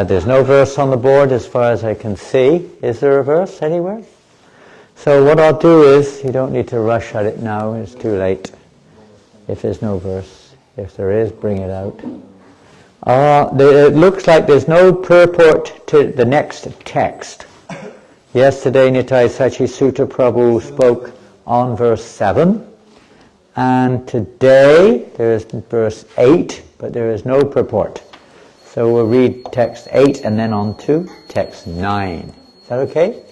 There's no verse on the board as far as I can see. Is there a verse anywhere? So what I'll do is, you don't need to rush at it now, it's too late. If there's no verse. If there is, bring it out. It looks like there's no purport to the next text. Yesterday Nitai Sachi Sutta Prabhu spoke on verse 7. And today there is verse 8, but there is no purport. So we'll read text 8 and then on to text 9. Is that okay?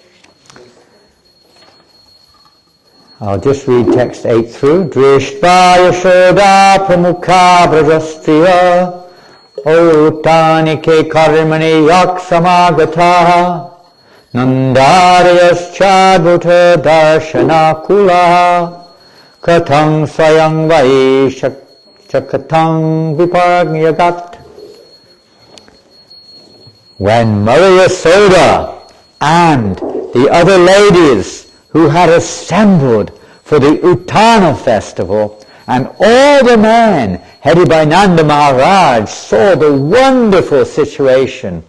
I'll just read text 8 through. Drishpa Yashoda Pramukha Brajastriya Utanike Karmani Yak Samagata Nandarayascha Darshana Kula Katang Swayang Vai Chakatang Vipagyagat. When Mother Yasoda and the other ladies who had assembled for the Uttana festival, and all the men headed by Nanda Maharaj saw the wonderful situation,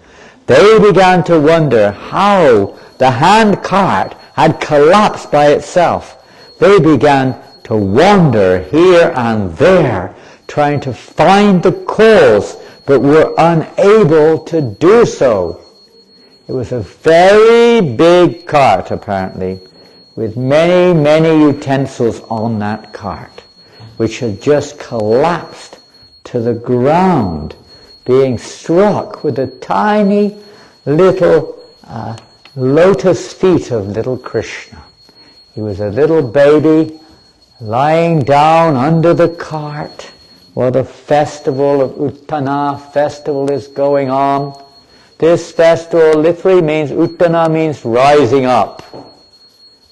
they began to wonder how the hand cart had collapsed by itself. They began to wander here and there, trying to find the cause, but were unable to do so. It was a very big cart, apparently, with many, many utensils on that cart, which had just collapsed to the ground, being struck with the tiny little lotus feet of little Krishna. He was a little baby lying down under the cart while the festival of Uttana festival is going on. This festival literally means, Uttana means rising up.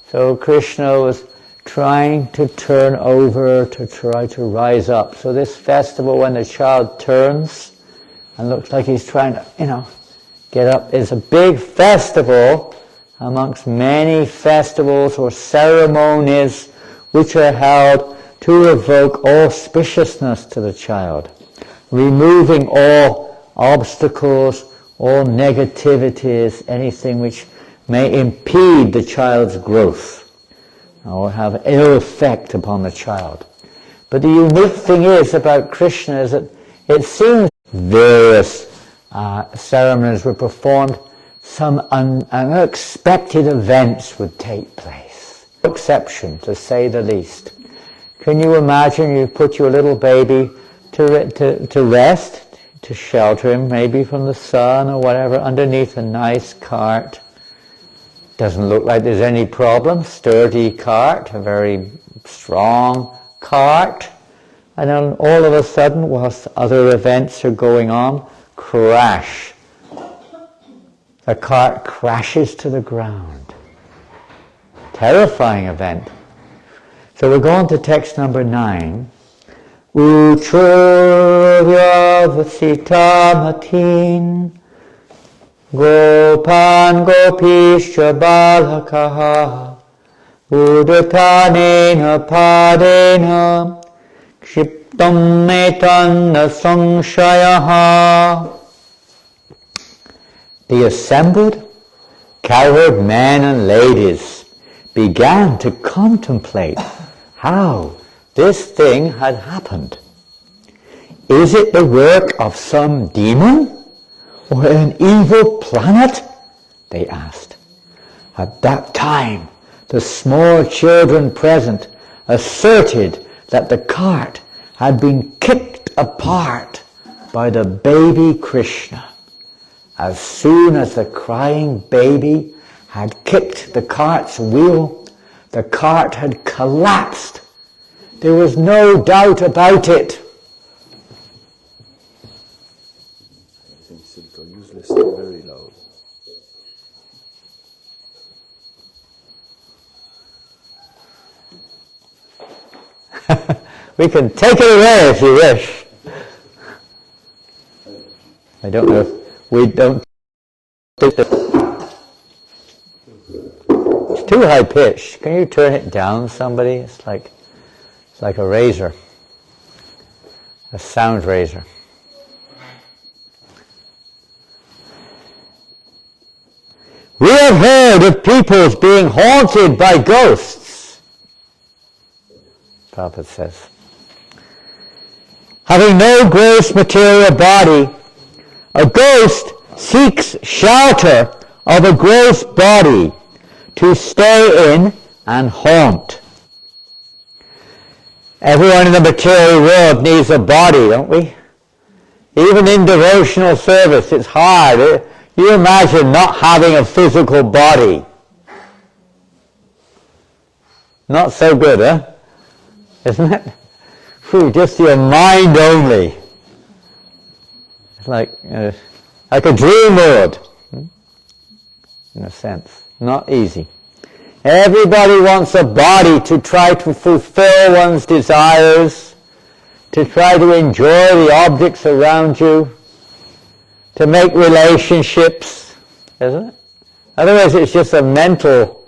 So Krishna was trying to turn over to try to rise up. So this festival, when the child turns and looks like he's trying to, get up, is a big festival amongst many festivals or ceremonies which are held to evoke auspiciousness to the child, removing all obstacles, all negativities, anything which may impede the child's growth or have ill effect upon the child. But the unique thing is about Krishna is that it seems various ceremonies were performed, some unexpected events would take place. Exception, to say the least. Can you imagine you put your little baby to rest, to shelter him maybe from the sun or whatever, underneath a nice cart? Doesn't look like there's any problem. Sturdy cart, a very strong cart. And then all of a sudden, whilst other events are going on, crash. The cart crashes to the ground. Terrifying event. So we're going to text number 9. Uchurya vasita matin Gopan gopischa balakaha Udatanena padena Kshiptam metanna sangshayaha. The assembled cowherd men and ladies began to contemplate how this thing had happened. Is it the work of some demon or an evil planet? They asked. At that time, the small children present asserted that the cart had been kicked apart by the baby Krishna. As soon as the crying baby had kicked the cart's wheel, the cart had collapsed. There was no doubt about it. I think Silko useless and very loud. We can take it away if you wish. I don't know if we don't. It's too high pitched. Can you turn it down, somebody? It's like It's like a razor, a sound razor. We have heard of peoples being haunted by ghosts, Prabhupada says. Having no gross material body, a ghost seeks shelter of a gross body to stay in and haunt. Everyone in the material world needs a body, don't we? Even in devotional service, it's hard. You imagine not having a physical body. Not so good, huh? Isn't it? Just your mind only. It's like a dream world, in a sense. Not easy. Everybody wants a body to try to fulfill one's desires, to try to enjoy the objects around you, to make relationships, isn't it? Otherwise it's just a mental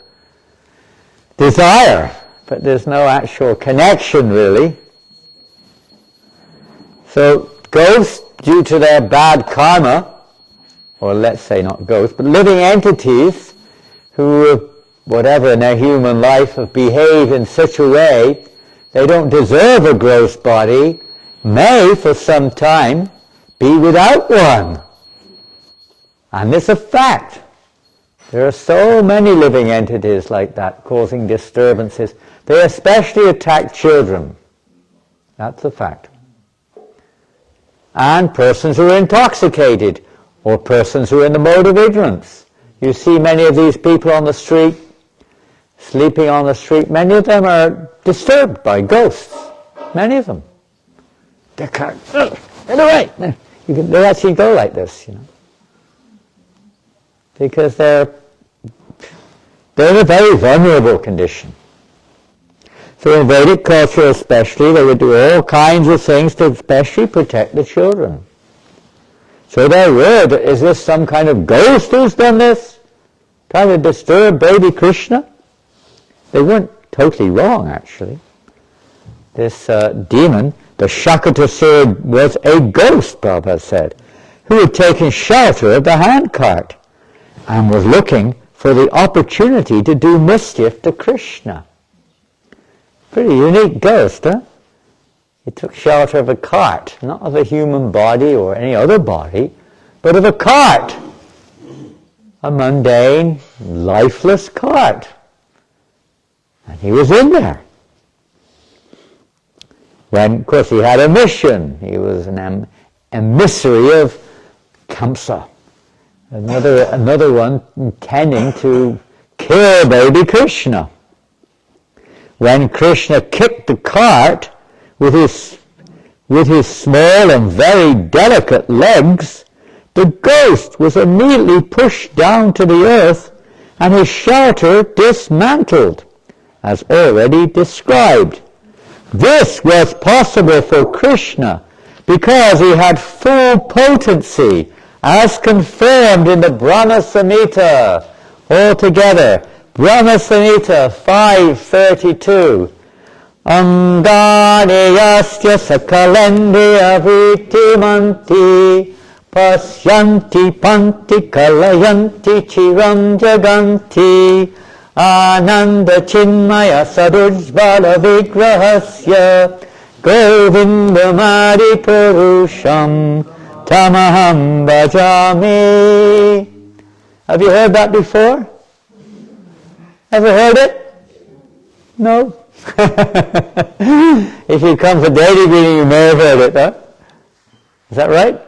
desire, but there's no actual connection really. So ghosts, due to their bad karma, or let's say not ghosts, but living entities who, whatever in their human life, have behaved in such a way they don't deserve a gross body, may for some time be without one. And it's a fact. There are so many living entities like that causing disturbances. They especially attack children. That's a fact. And persons who are intoxicated, or persons who are in the mode of ignorance. You see many of these people on the street, sleeping on the street. Many of them are disturbed by ghosts. Many of them. They can't, get away! They actually go like this, you know. Because they're in a very vulnerable condition. So in Vedic culture especially, they would do all kinds of things to especially protect the children. So they're worried, is this some kind of ghost who's done this? Trying to disturb baby Krishna? They weren't totally wrong, actually. This demon, the Shakatasura, was a ghost, Prabhupada said, who had taken shelter of the handcart and was looking for the opportunity to do mischief to Krishna. Pretty unique ghost, huh? He took shelter of a cart, not of a human body or any other body, but of a cart. A mundane, lifeless cart. And he was in there. When, of course, he had a mission. He was an emissary of Kamsa. Another one intending to kill baby Krishna. When Krishna kicked the cart with his small and very delicate legs, the ghost was immediately pushed down to the earth and his shelter dismantled, as already described. This was possible for Krishna because he had full potency, as confirmed in the Brahma Samhita. Altogether, Brahma Samhita 5:32. Angani yasya sakalendriya vrittimanti pasyanti panti kalayanti chiram jaganti ananda chinmaya sadujvala vigrahasya govindamadi purusham tamaham bhajami. Have you heard that before? Ever heard it? No? If you come for daily reading, you may have heard it, huh? Is that right?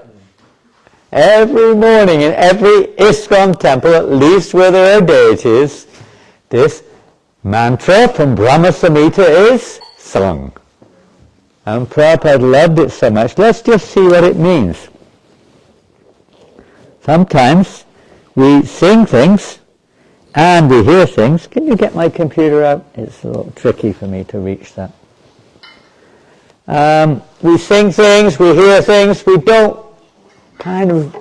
Every morning in every ISKCON temple, at least where there are deities, this mantra from Brahma Samhita is sung. And Prabhupada loved it so much. Let's just see what it means. Sometimes we sing things and we hear things. Can you get my computer out? It's a little tricky for me to reach that. We sing things, we hear things, we don't kind of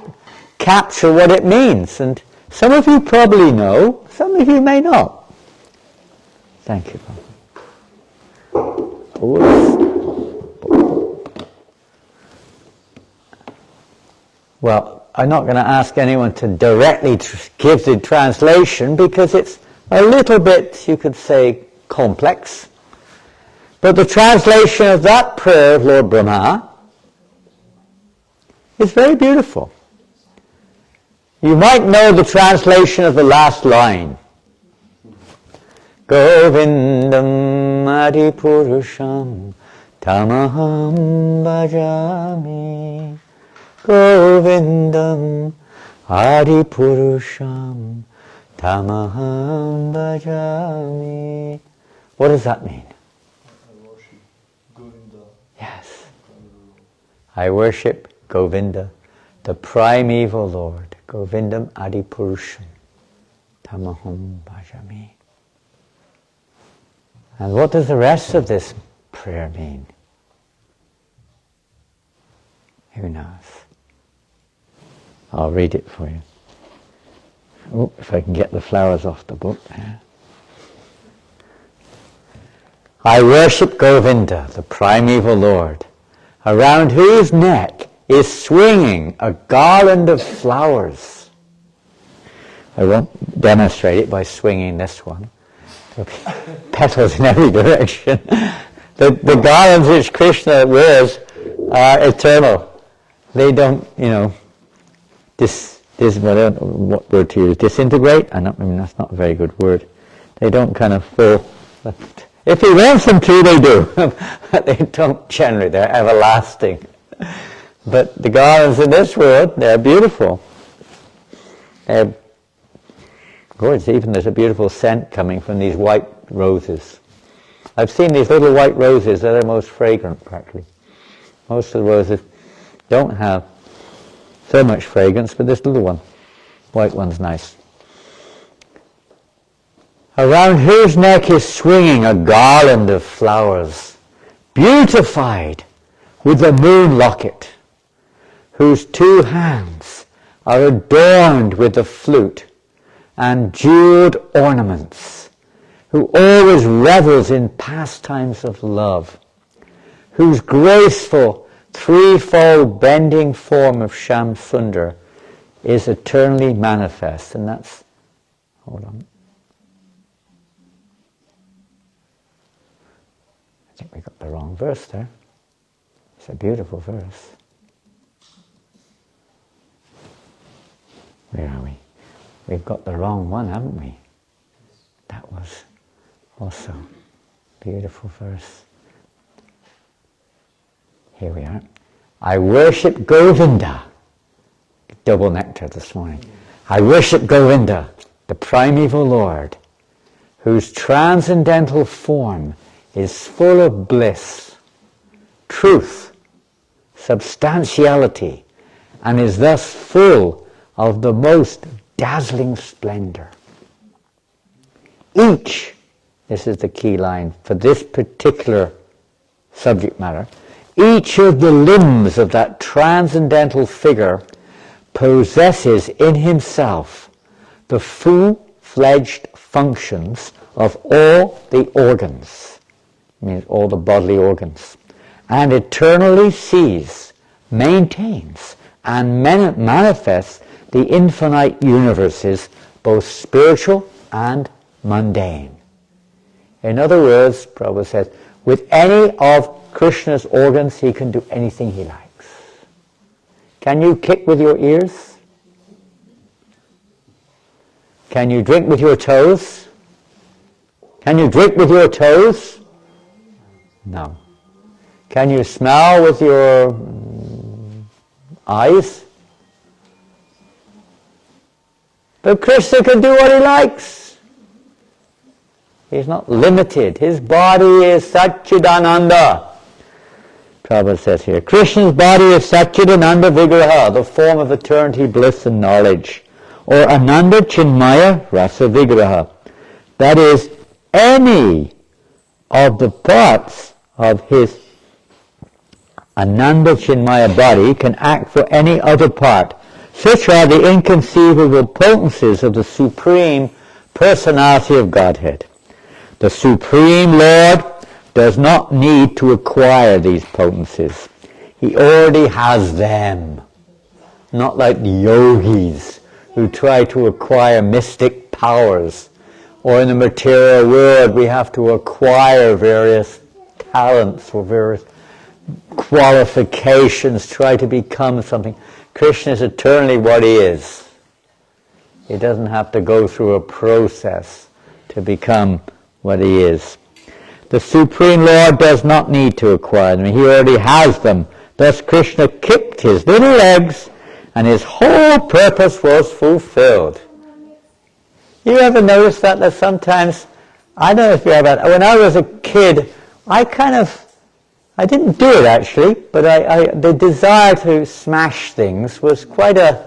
capture what it means. And some of you probably know, some of you may not. Thank you. Well, I'm not going to ask anyone to directly give the translation because it's a little bit, you could say, complex. But the translation of that prayer of Lord Brahma is very beautiful. You might know the translation of the last line. Govindam Adipurusham Tamaham Bhajami. Govindam Adipurusham Tamaham Bhajami. What does that mean? I worship Govinda. Yes. I worship Govinda, the primeval Lord. Govindam Adipurusham Tamaham Bhajami. And what does the rest of this prayer mean? Who knows? I'll read it for you. Oh, if I can get the flowers off the book there. I worship Govinda, the primeval Lord, around whose neck is swinging a garland of flowers. I won't demonstrate it by swinging this one. Petals in every direction. The garlands which Krishna wears are eternal. They don't, what word to use? Disintegrate? I mean, that's not a very good word. They don't kind of fall. If he wants them to, they do. But they don't generally. They're everlasting. But the garlands in this world, they're beautiful. They're gorgeous. Even there's a beautiful scent coming from these white roses. I've seen these little white roses. They're the most fragrant, practically. Most of the roses don't have so much fragrance, but this little one, white one's nice. Around whose neck is swinging a garland of flowers, beautified with the moon locket, whose two hands are adorned with the flute and jeweled ornaments, who always revels in pastimes of love, whose graceful threefold bending form of Sham Sundar is eternally manifest. And that's, hold on. I think we got the wrong verse there. It's a beautiful verse. Where are we? We've got the wrong one, haven't we? That was also a beautiful verse. Here we are. I worship Govinda. Double nectar this morning. I worship Govinda, the primeval Lord, whose transcendental form is full of bliss, truth, substantiality, and is thus full of the most dazzling splendor. Each, this is the key line for this particular subject matter, each of the limbs of that transcendental figure possesses in himself the full-fledged functions of all the organs, means all the bodily organs, and eternally sees, maintains, and manifests the infinite universes, both spiritual and mundane. In other words, Prabhupada says, with any of Krishna's organs, he can do anything he likes. Can you kick with your ears? Can you drink with your toes? Can you drink with your toes? No. Can you smell with your eyes? But Krishna can do what he likes. He's not limited. His body is Satchidananda. Prabhupada says here, Krishna's body is Satchidananda Vigraha, the form of eternity, bliss and knowledge. Or Ananda Chinmaya Rasa Vigraha. That is, any of the parts of his Ananda Chinmaya body can act for any other part. Such are the inconceivable potencies of the Supreme Personality of Godhead. The Supreme Lord does not need to acquire these potencies. He already has them. Not like the yogis who try to acquire mystic powers. Or in the material world we have to acquire various talents or various qualifications, try to become something. Krishna is eternally what he is. He doesn't have to go through a process to become what he is. The Supreme Lord does not need to acquire them. He already has them. Thus Krishna kicked his little legs and his whole purpose was fulfilled. You ever notice that sometimes, I don't know if you ever, when I was a kid, I didn't do it actually, but the desire to smash things was quite an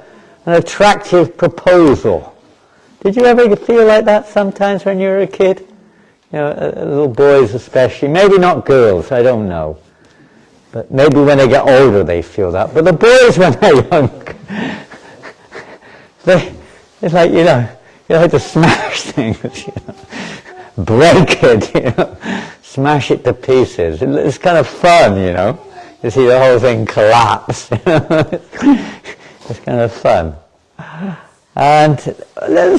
attractive proposal. Did you ever feel like that sometimes when you were a kid? You know, little boys especially, maybe not girls, I don't know. But maybe when they get older they feel that. But the boys when they're young, it's like, you like to smash things, break it, smash it to pieces. It's kind of fun, You see the whole thing collapse. It's kind of fun. And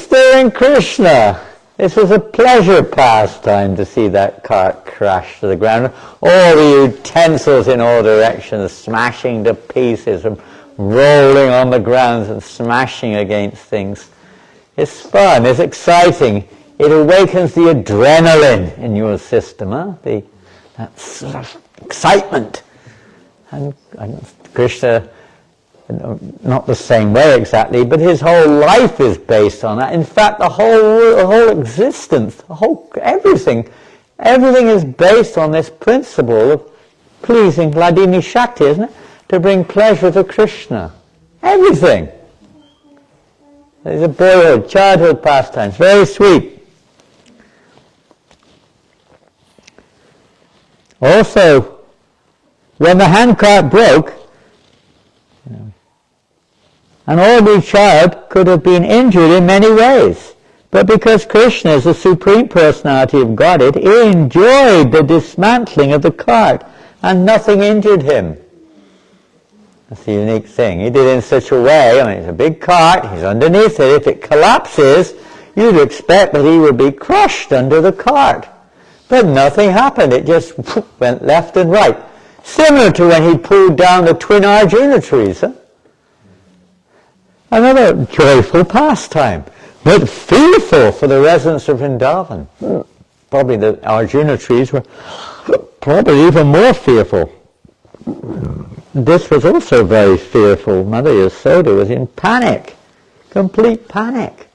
during Krishna, this was a pleasure pastime to see that cart crash to the ground. All the utensils in all directions smashing to pieces and rolling on the ground and smashing against things. It's fun, it's exciting. It awakens the adrenaline in your system, that sort of excitement. And Krishna, not the same way exactly, but his whole life is based on that. In fact, the whole existence, everything is based on this principle of pleasing Vladimir Shakti, isn't it? To bring pleasure to Krishna. Everything. There's a boyhood, childhood pastimes, very sweet. Also, when the handcart broke, an ordinary child could have been injured in many ways. But because Krishna is the Supreme Personality of Godhead, he enjoyed the dismantling of the cart and nothing injured him. That's the unique thing. He did it in such a way, it's a big cart, he's underneath it. If it collapses, you'd expect that he would be crushed under the cart. But nothing happened. It just went left and right. Similar to when he pulled down the twin Arjuna trees. Another joyful pastime, but fearful for the residents of Vrindavan. Probably the Arjuna trees were probably even more fearful. This was also very fearful. Mother Yasoda was in panic, complete panic.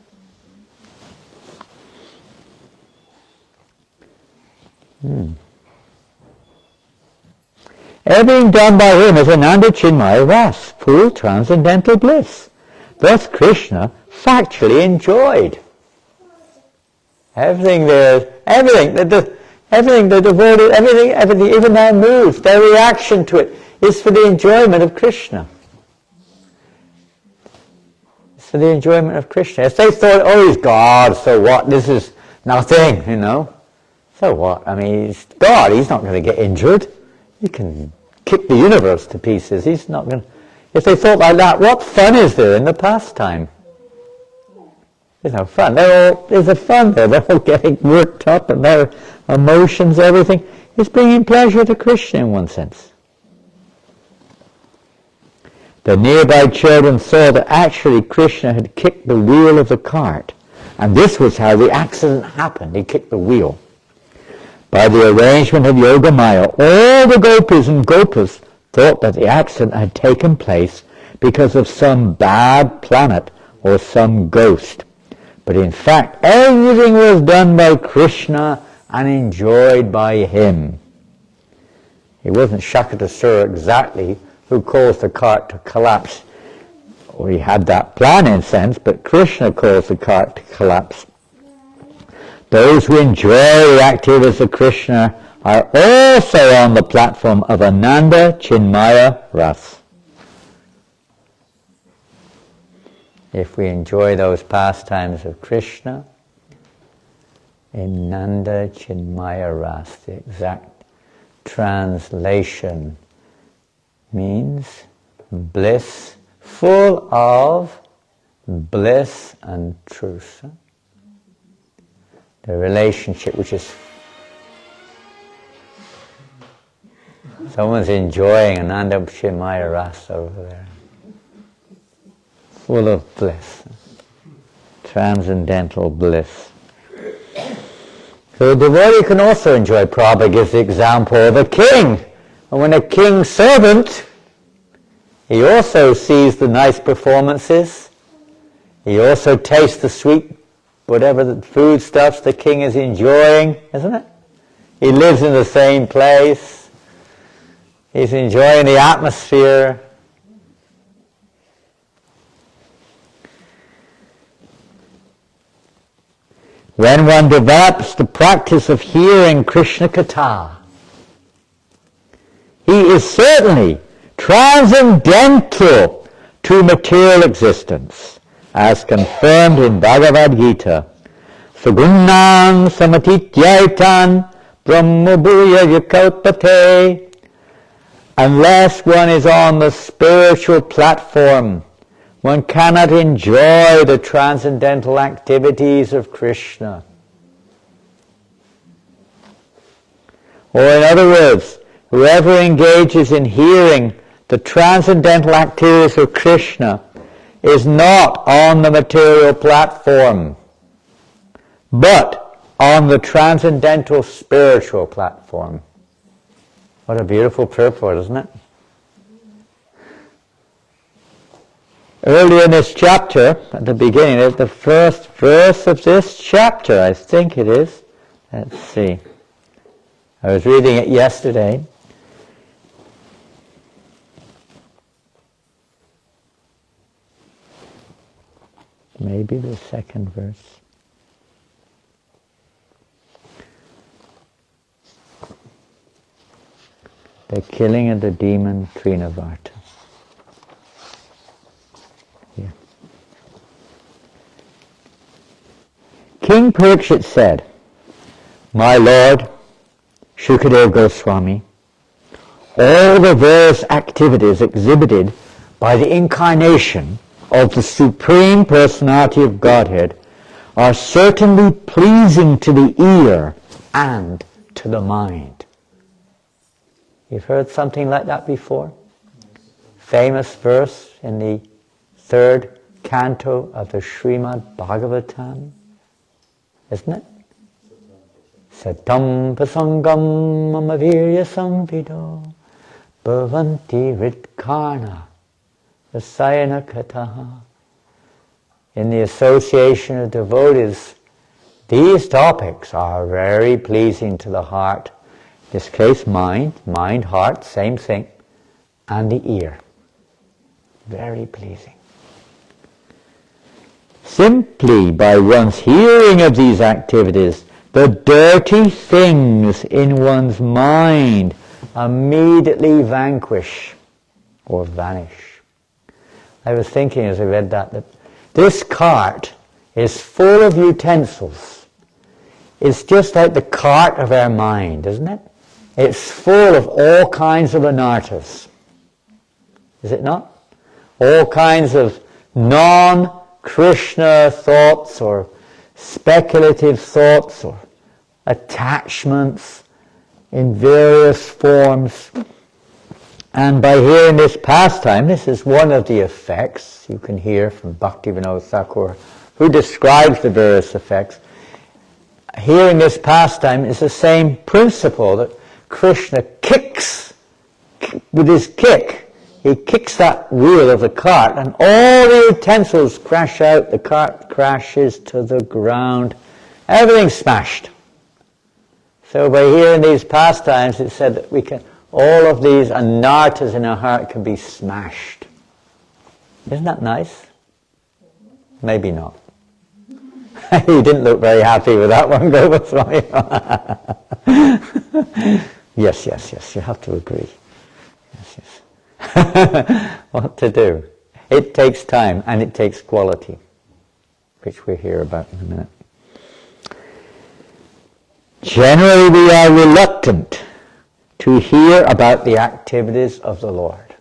Everything done by him is Ananda Chinmaya Ras, full transcendental bliss. Thus Krishna factually enjoyed. Everything, the devoted, everything, even their moves, their reaction to it, is for the enjoyment of Krishna. It's for the enjoyment of Krishna. If they thought, oh, he's God, so what? This is nothing, So what? He's God, he's not going to get injured. He can kick the universe to pieces. He's not going to... If they thought like that, what fun is there in the pastime? There's no fun. There's a fun there. They're all getting worked up and their emotions, everything. It's bringing pleasure to Krishna in one sense. The nearby children saw that actually Krishna had kicked the wheel of the cart. And this was how the accident happened. He kicked the wheel. By the arrangement of Yogamaya, all the gopis and gopas thought that the accident had taken place because of some bad planet or some ghost. But in fact, everything was done by Krishna and enjoyed by him. It wasn't Shakatasura exactly who caused the cart to collapse. Or he had that plan in a sense, but Krishna caused the cart to collapse. Those who enjoy the activities of Krishna are also on the platform of Ananda Chinmaya Ras. If we enjoy those pastimes of Krishna, Ananda Chinmaya Ras, the exact translation means bliss, full of bliss and truth. The relationship which is... Someone's enjoying Ananda Shimaya Rasa over there. Full of bliss. Transcendental bliss. So the devotee can also enjoy. Prabhupada gives the example of a king. And when a king's servant, he also sees the nice performances. He also tastes the sweet, whatever the foodstuffs the king is enjoying, isn't it? He lives in the same place. He's enjoying the atmosphere. When one develops the practice of hearing Krishna Katha, he is certainly transcendental to material existence, as confirmed in Bhagavad Gita. Sagunnam samatityaitan brahma bhuya yakalpate. Unless one is on the spiritual platform, one cannot enjoy the transcendental activities of Krishna. Or in other words, whoever engages in hearing the transcendental activities of Krishna is not on the material platform, but on the transcendental spiritual platform. What a beautiful purport, isn't it? Earlier in this chapter, at the beginning, at the first verse of this chapter, I think it is. Let's see. I was reading it yesterday. Maybe the second verse. The killing of the demon Trinavarta. Here. King Parikshit said, "My Lord, Shukadeva Goswami, all the various activities exhibited by the incarnation of the Supreme Personality of Godhead are certainly pleasing to the ear and to the mind." You've heard something like that before? Famous verse in the third canto of the Srimad Bhagavatam, isn't it? Satam pasangam mamavirya samvido bhavanti ritkarna rasayana kataha. In the association of devotees, these topics are very pleasing to the heart. In this case, mind, heart, same thing, and the ear. Very pleasing. Simply by one's hearing of these activities, the dirty things in one's mind immediately vanquish or vanish. I was thinking as I read that this cart is full of utensils. It's just like the cart of our mind, isn't it? It's full of all kinds of anarthas. Is it not? All kinds of non-Krishna thoughts or speculative thoughts or attachments in various forms. And by hearing this pastime, this is one of the effects you can hear from Bhaktivinoda Thakur, who describes the various effects. Hearing this pastime is the same principle that Krishna kicks with his kick. He kicks that wheel of the cart and all the utensils crash out. The cart crashes to the ground. Everything's smashed. So by hearing these pastimes, it said that all of these anarthas in our heart can be smashed. Isn't that nice? Maybe not. You didn't look very happy with that one, Gopaswami. Yes, you have to agree. Yes. What to do? It takes time and it takes quality, which we'll hear about in a minute. Generally we are reluctant to hear about the activities of the Lord.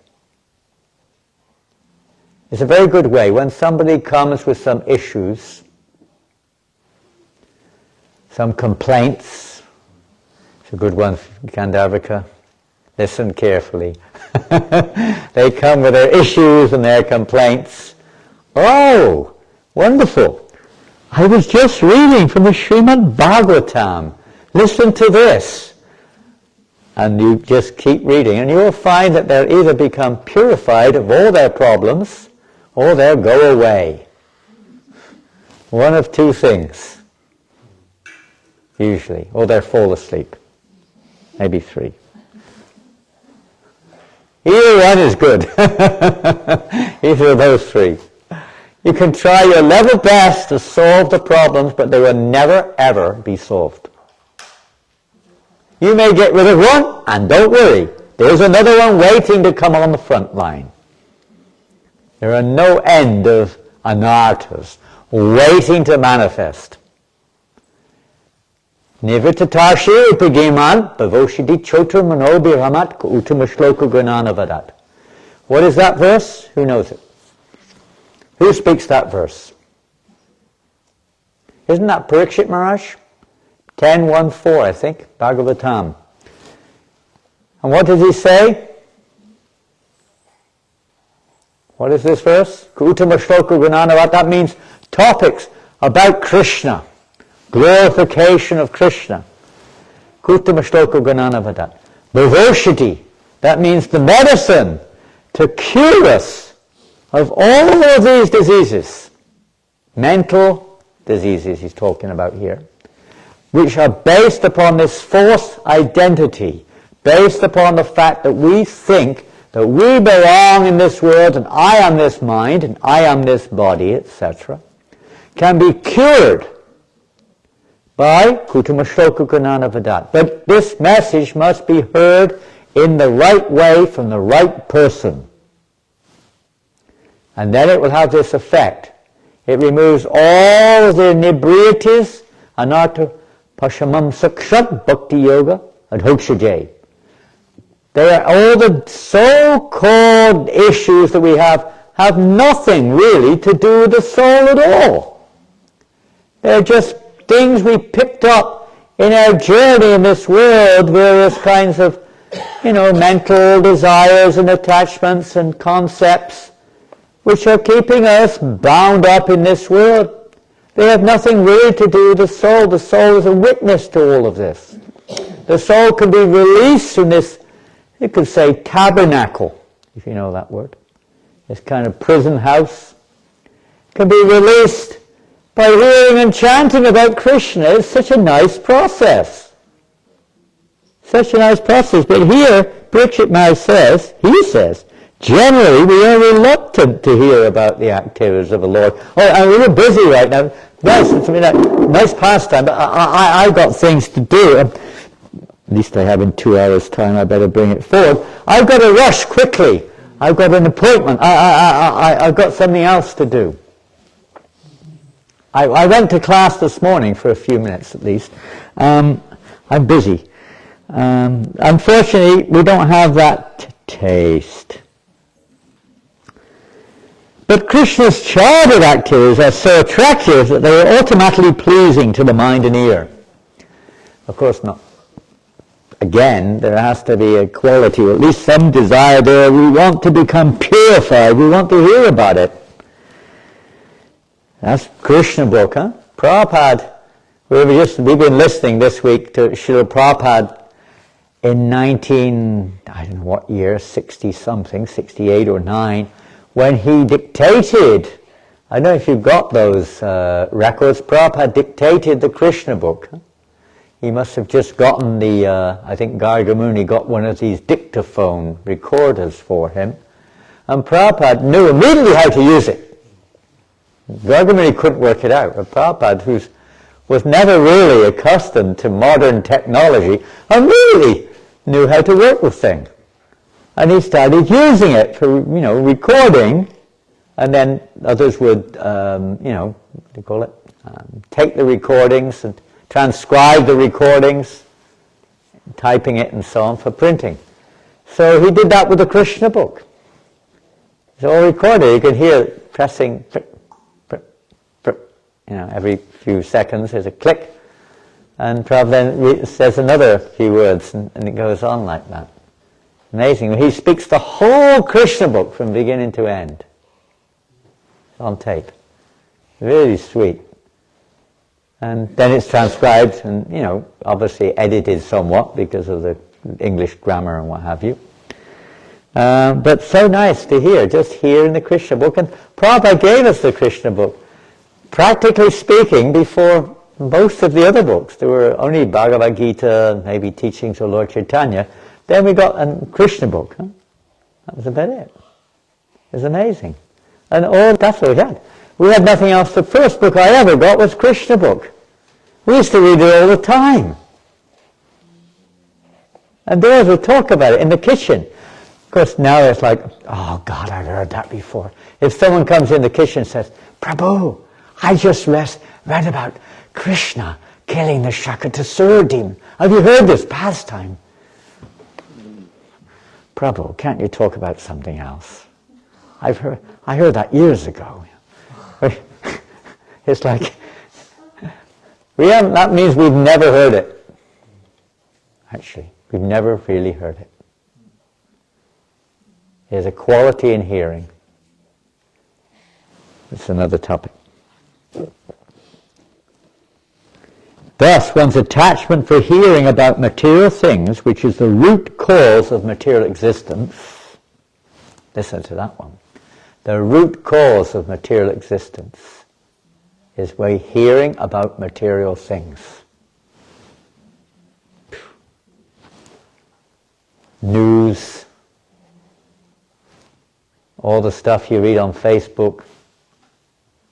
It's a very good way. When somebody comes with some issues, some complaints, it's a good one, Gandharvika, listen carefully. They come with their issues and their complaints. Oh, wonderful. I was just reading from the Srimad Bhagavatam. Listen to this. And you just keep reading, and you will find that they'll either become purified of all their problems, or they'll go away. One of two things, usually. Or they'll fall asleep. Maybe three. Either one is good. Either of those three. You can try your level best to solve the problems, but they will never, ever be solved. You may get rid of one, and don't worry. There's another one waiting to come on the front line. There are no end of anarthas waiting to manifest. Nivrittatarshi upagiman bhavoshidi chotur manobhiramat ka uttama shloka gunanavadat. What is that verse? Who knows it? Who speaks that verse? Isn't that Parikshit Maharaj? 10.1.4, I think, Bhagavatam. And what does he say? What is this verse? Uttama shloka gunanavadat. That means topics about Krishna. Glorification of Krishna. Uttama shloka gunanavadat. Bhavoshiti. That means the medicine to cure us of all of these diseases. Mental diseases he's talking about here, which are based upon this false identity, based upon the fact that we think that we belong in this world, and I am this mind, and I am this body, etc., can be cured by Uttama shloka gunanavadat. But this message must be heard in the right way from the right person. And then it will have this effect. It removes all of the inebrieties, anartha pashamam sakshat bhakti yoga adhokshajay. They are all the so-called issues that we have nothing really to do with the soul at all. They're just things we picked up in our journey in this world, various kinds of, mental desires and attachments and concepts, which are keeping us bound up in this world. They have nothing really to do with the soul. The soul is a witness to all of this. The soul can be released from this, you could say, tabernacle, if you know that word. This kind of prison house. Can be released by hearing and chanting about Krishna. It's such a nice process. Such a nice process. But here, Parikshit Maharaj says, generally we are reluctant to hear about the activities of the Lord. Oh, I'm really busy right now. Nice pastime, but I've got things to do. At least I have in 2 hours' time. I better bring it forward. I've got to rush quickly. I've got an appointment. I've got something else to do. I went to class this morning for a few minutes at least. I'm busy. Unfortunately, we don't have that taste. But Krishna's childhood activities are so attractive that they are automatically pleasing to the mind and ear. Of course not. Again, there has to be a quality, or at least some desire there. We want to become purified. We want to hear about it. That's Krishna book, huh? Prabhupada, we've been listening this week to Srila Prabhupada in I don't know what year, 60-something, 68 or 9, when he dictated, I don't know if you've got those records, Prabhupada dictated the Krishna book. Huh? He must have just gotten I think Garga Muni got one of these dictaphone recorders for him, and Prabhupada knew immediately how to use it. Garga Muni couldn't work it out, but Prabhupada, who was never really accustomed to modern technology, immediately knew how to work with things. And he started using it for, recording, and then others would, take the recordings and transcribe the recordings typing it and so on for printing. So he did that with the Krishna book. It's all recorded. You can hear it pressing, every few seconds there's a click, and Prabhupada then says another few words, and it goes on like that. Amazing. He speaks the whole Krishna book from beginning to end. It's on tape. Really sweet. And then it's transcribed and, obviously edited somewhat because of the English grammar and what have you. But so nice to hear, just hearing the Krishna book. And Prabhupada gave us the Krishna book, practically speaking, before most of the other books. There were only Bhagavad Gita, maybe teachings of Lord Chaitanya. Then we got a Krishna book. Huh? That was about it. It was amazing. And that's what we had. We had nothing else. The first book I ever got was Krishna book. We used to read it all the time. And there would talk about it in the kitchen. Of course, now it's like, oh God, I've heard that before. If someone comes in the kitchen and says, Prabhu, I just read about Krishna killing the Shakatasura demon. Have you heard this pastime? Prabhu, can't you talk about something else? I heard that years ago. It's like, that means we've never heard it. Actually, we've never really heard it. There's a quality in hearing. It's another topic. Thus, one's attachment for hearing about material things, which is the root cause of material existence. Listen to that one. The root cause of material existence is by hearing about material things. News, all the stuff you read on Facebook,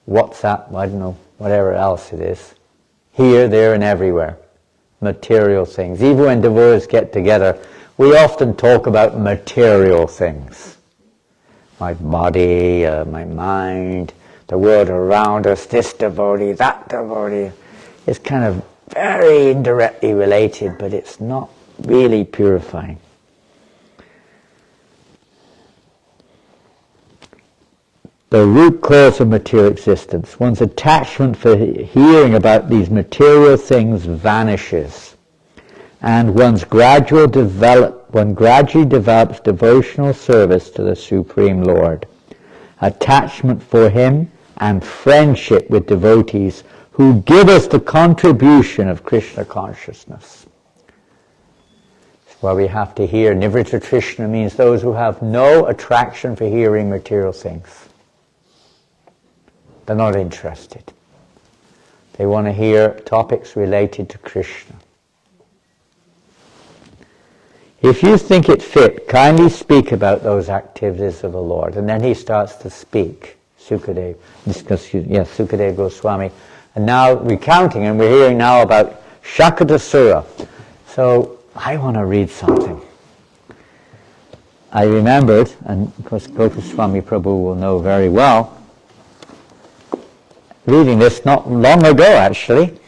WhatsApp, I don't know, whatever else it is. Here, there, and everywhere. Material things. Even when devotees get together, we often talk about material things. My body, my mind, the world around us, this devotee, that devotee. It's kind of very indirectly related, but it's not really purifying. The root cause of material existence, one's attachment for hearing about these material things vanishes, and one gradually develops devotional service to the Supreme Lord, attachment for Him, and friendship with devotees who give us the contribution of Krishna consciousness. That's why we have to hear. Nivritta Trishna means those who have no attraction for hearing material things. They're not interested. They want to hear topics related to Krishna. If you think it fit, kindly speak about those activities of the Lord. And then he starts to speak, Sukadeva Goswami. And now recounting, and we're hearing now about Shakatasura. So I want to read something. I remembered, and of course Goswami Prabhu will know very well, reading this not long ago actually.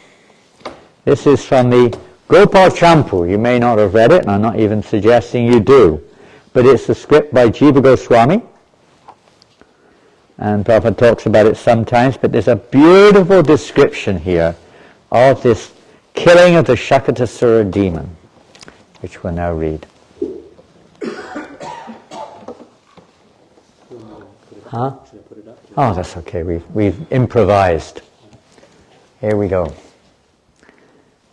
This is from the Gopal Champu. You may not have read it, and I'm not even suggesting you do. But it's a script by Jiva Goswami. And Prabhupada talks about it sometimes, but there's a beautiful description here of this killing of the Shakatasura demon, which we'll now read. Huh? Oh, that's okay. We've improvised. Here we go.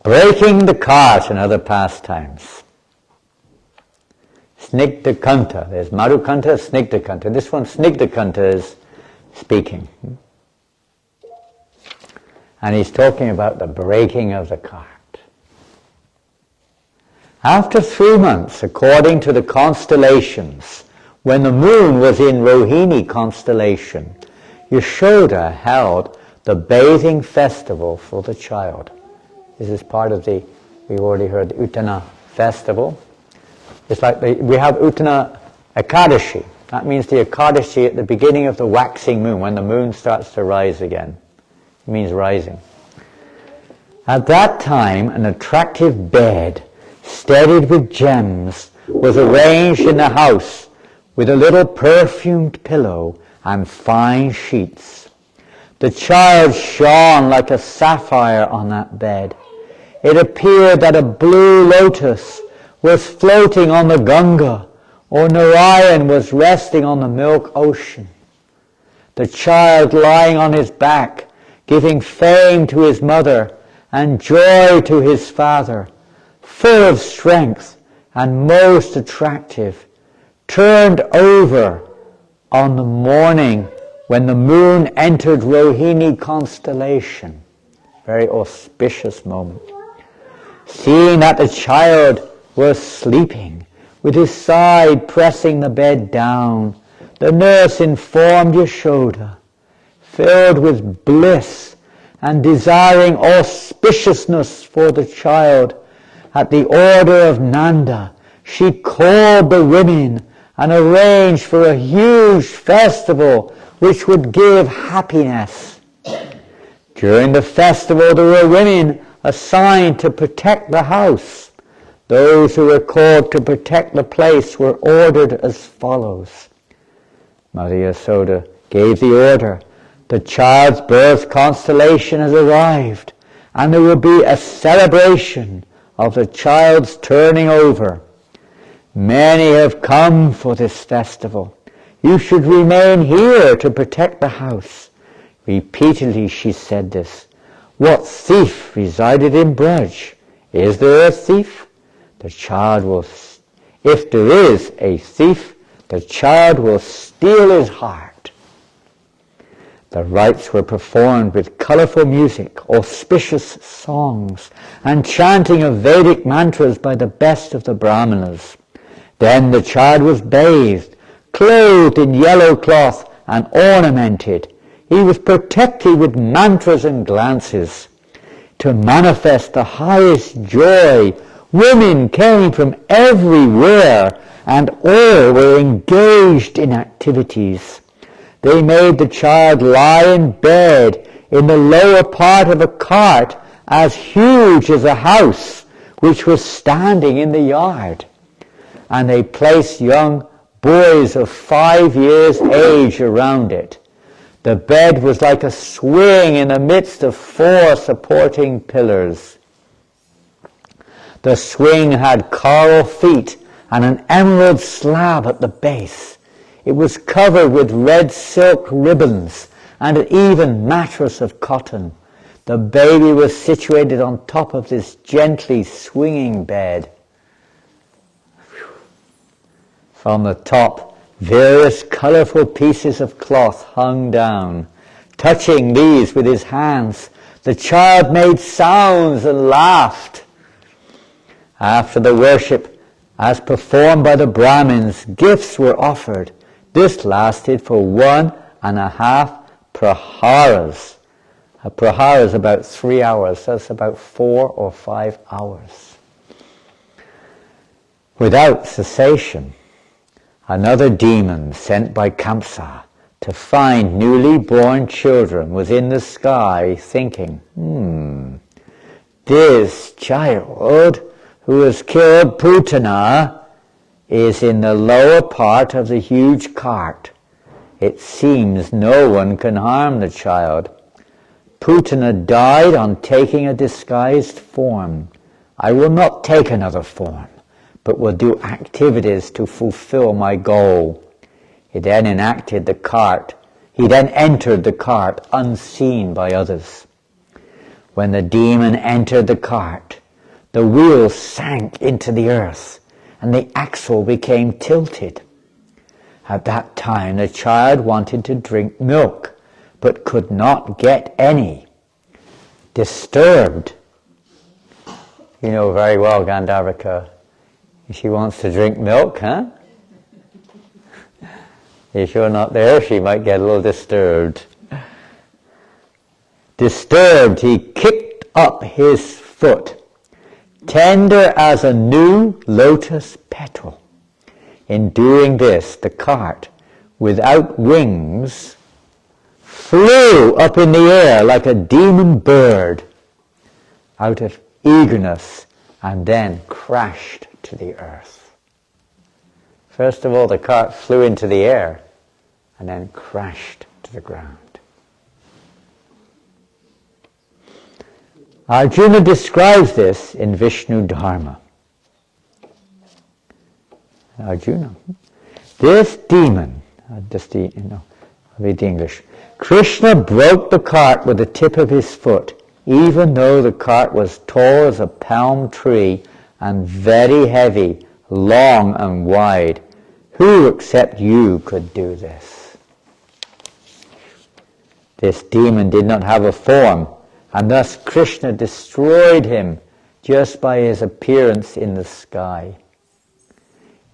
Breaking the cart and other pastimes. Snigdakanta. There's Madhukanta, Snigdakanta. This one, Snigdakanta, is speaking. And he's talking about the breaking of the cart. After 3 months, according to the constellations, when the moon was in Rohini constellation, Yashoda held the bathing festival for the child. This is part of we already heard the Uttana festival. It's like we have Uttana Ekadashi. That means the Ekadashi at the beginning of the waxing moon, when the moon starts to rise again. It means rising. At that time, an attractive bed studded with gems, was arranged in the house with a little perfumed pillow and fine sheets. The child shone like a sapphire on that bed. It appeared that a blue lotus was floating on the Ganga, or Narayan was resting on the milk ocean. The child lying on his back, giving fame to his mother and joy to his father, full of strength and most attractive, turned over on the morning when the moon entered Rohini constellation. Very auspicious moment. Seeing that the child was sleeping, with his side pressing the bed down, the nurse informed Yashoda, filled with bliss and desiring auspiciousness for the child. At the order of Nanda, she called the women and arranged for a huge festival which would give happiness. During the festival, there were women assigned to protect the house. Those who were called to protect the place were ordered as follows. Mother Yasoda gave the order. The child's birth constellation has arrived, and there will be a celebration of the child's turning over. Many have come for this festival. You should remain here to protect the house. Repeatedly she said this. What thief resided in Braj? Is there a thief? The child will, if there is a thief, the child will steal his heart. The rites were performed with colorful music, auspicious songs, and chanting of Vedic mantras by the best of the Brahmanas. Then the child was bathed, clothed in yellow cloth and ornamented. He was protected with mantras and glances. To manifest the highest joy, women came from everywhere, and all were engaged in activities. They made the child lie in bed in the lower part of a cart as huge as a house, which was standing in the yard. And they placed young boys of 5 years' age around it. The bed was like a swing in the midst of 4 supporting pillars. The swing had coral feet and an emerald slab at the base. It was covered with red silk ribbons and an even mattress of cotton. The baby was situated on top of this gently swinging bed. From the top, various colorful pieces of cloth hung down. Touching these with his hands, the child made sounds and laughed. After the worship, as performed by the Brahmins, gifts were offered. This lasted for 1.5 praharas. A prahara is about 3 hours. That's about 4 or 5 hours. Without cessation, another demon sent by Kamsa to find newly born children was in the sky thinking, this child who has killed Putana is in the lower part of the huge cart. It seems no one can harm the child. Putana died on taking a disguised form. I will not take another form, but will do activities to fulfill my goal. He then entered the cart unseen by others. When the demon entered the cart, the wheels sank into the earth, and the axle became tilted. At that time, the child wanted to drink milk, but could not get any. Disturbed, you know very well, Gandharvika, she wants to drink milk, huh? If you're not there, she might get a little disturbed. Disturbed, he kicked up his foot, tender as a new lotus petal. In doing this, the cart, without wings, flew up in the air like a demon bird. Out of eagerness and then crashed to the earth. First of all, the cart flew into the air and then crashed to the ground. Arjuna describes this in Vishnu Dharma. Arjuna, this demon, I'll read the English. Krishna broke the cart with the tip of his foot, even though the cart was tall as a palm tree and very heavy, long and wide. Who except you could do this? This demon did not have a form, and thus Krishna destroyed him just by his appearance in the sky.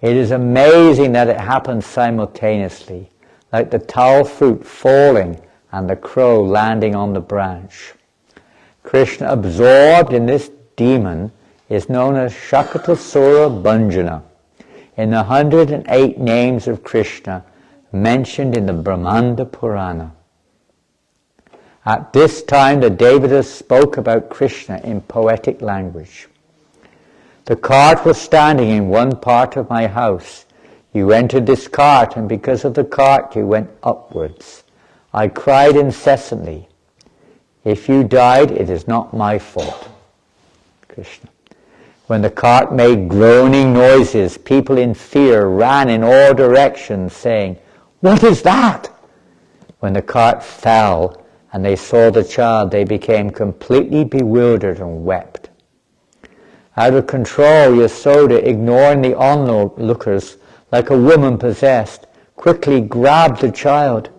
It is amazing that it happened simultaneously, like the tall fruit falling and the crow landing on the branch. Krishna, absorbed in this demon, is known as Shakatasura Bhanjana in the 108 names of Krishna mentioned in the Brahmanda Purana. At this time, the Devatas spoke about Krishna in poetic language. The cart was standing in one part of my house. You entered this cart, and because of the cart you went upwards. I cried incessantly. If you died, it is not my fault. Krishna. When the cart made groaning noises, people in fear ran in all directions, saying, "What is that?" When the cart fell and they saw the child, they became completely bewildered and wept. Out of control, Yasoda, ignoring the onlookers like a woman possessed, quickly grabbed the child.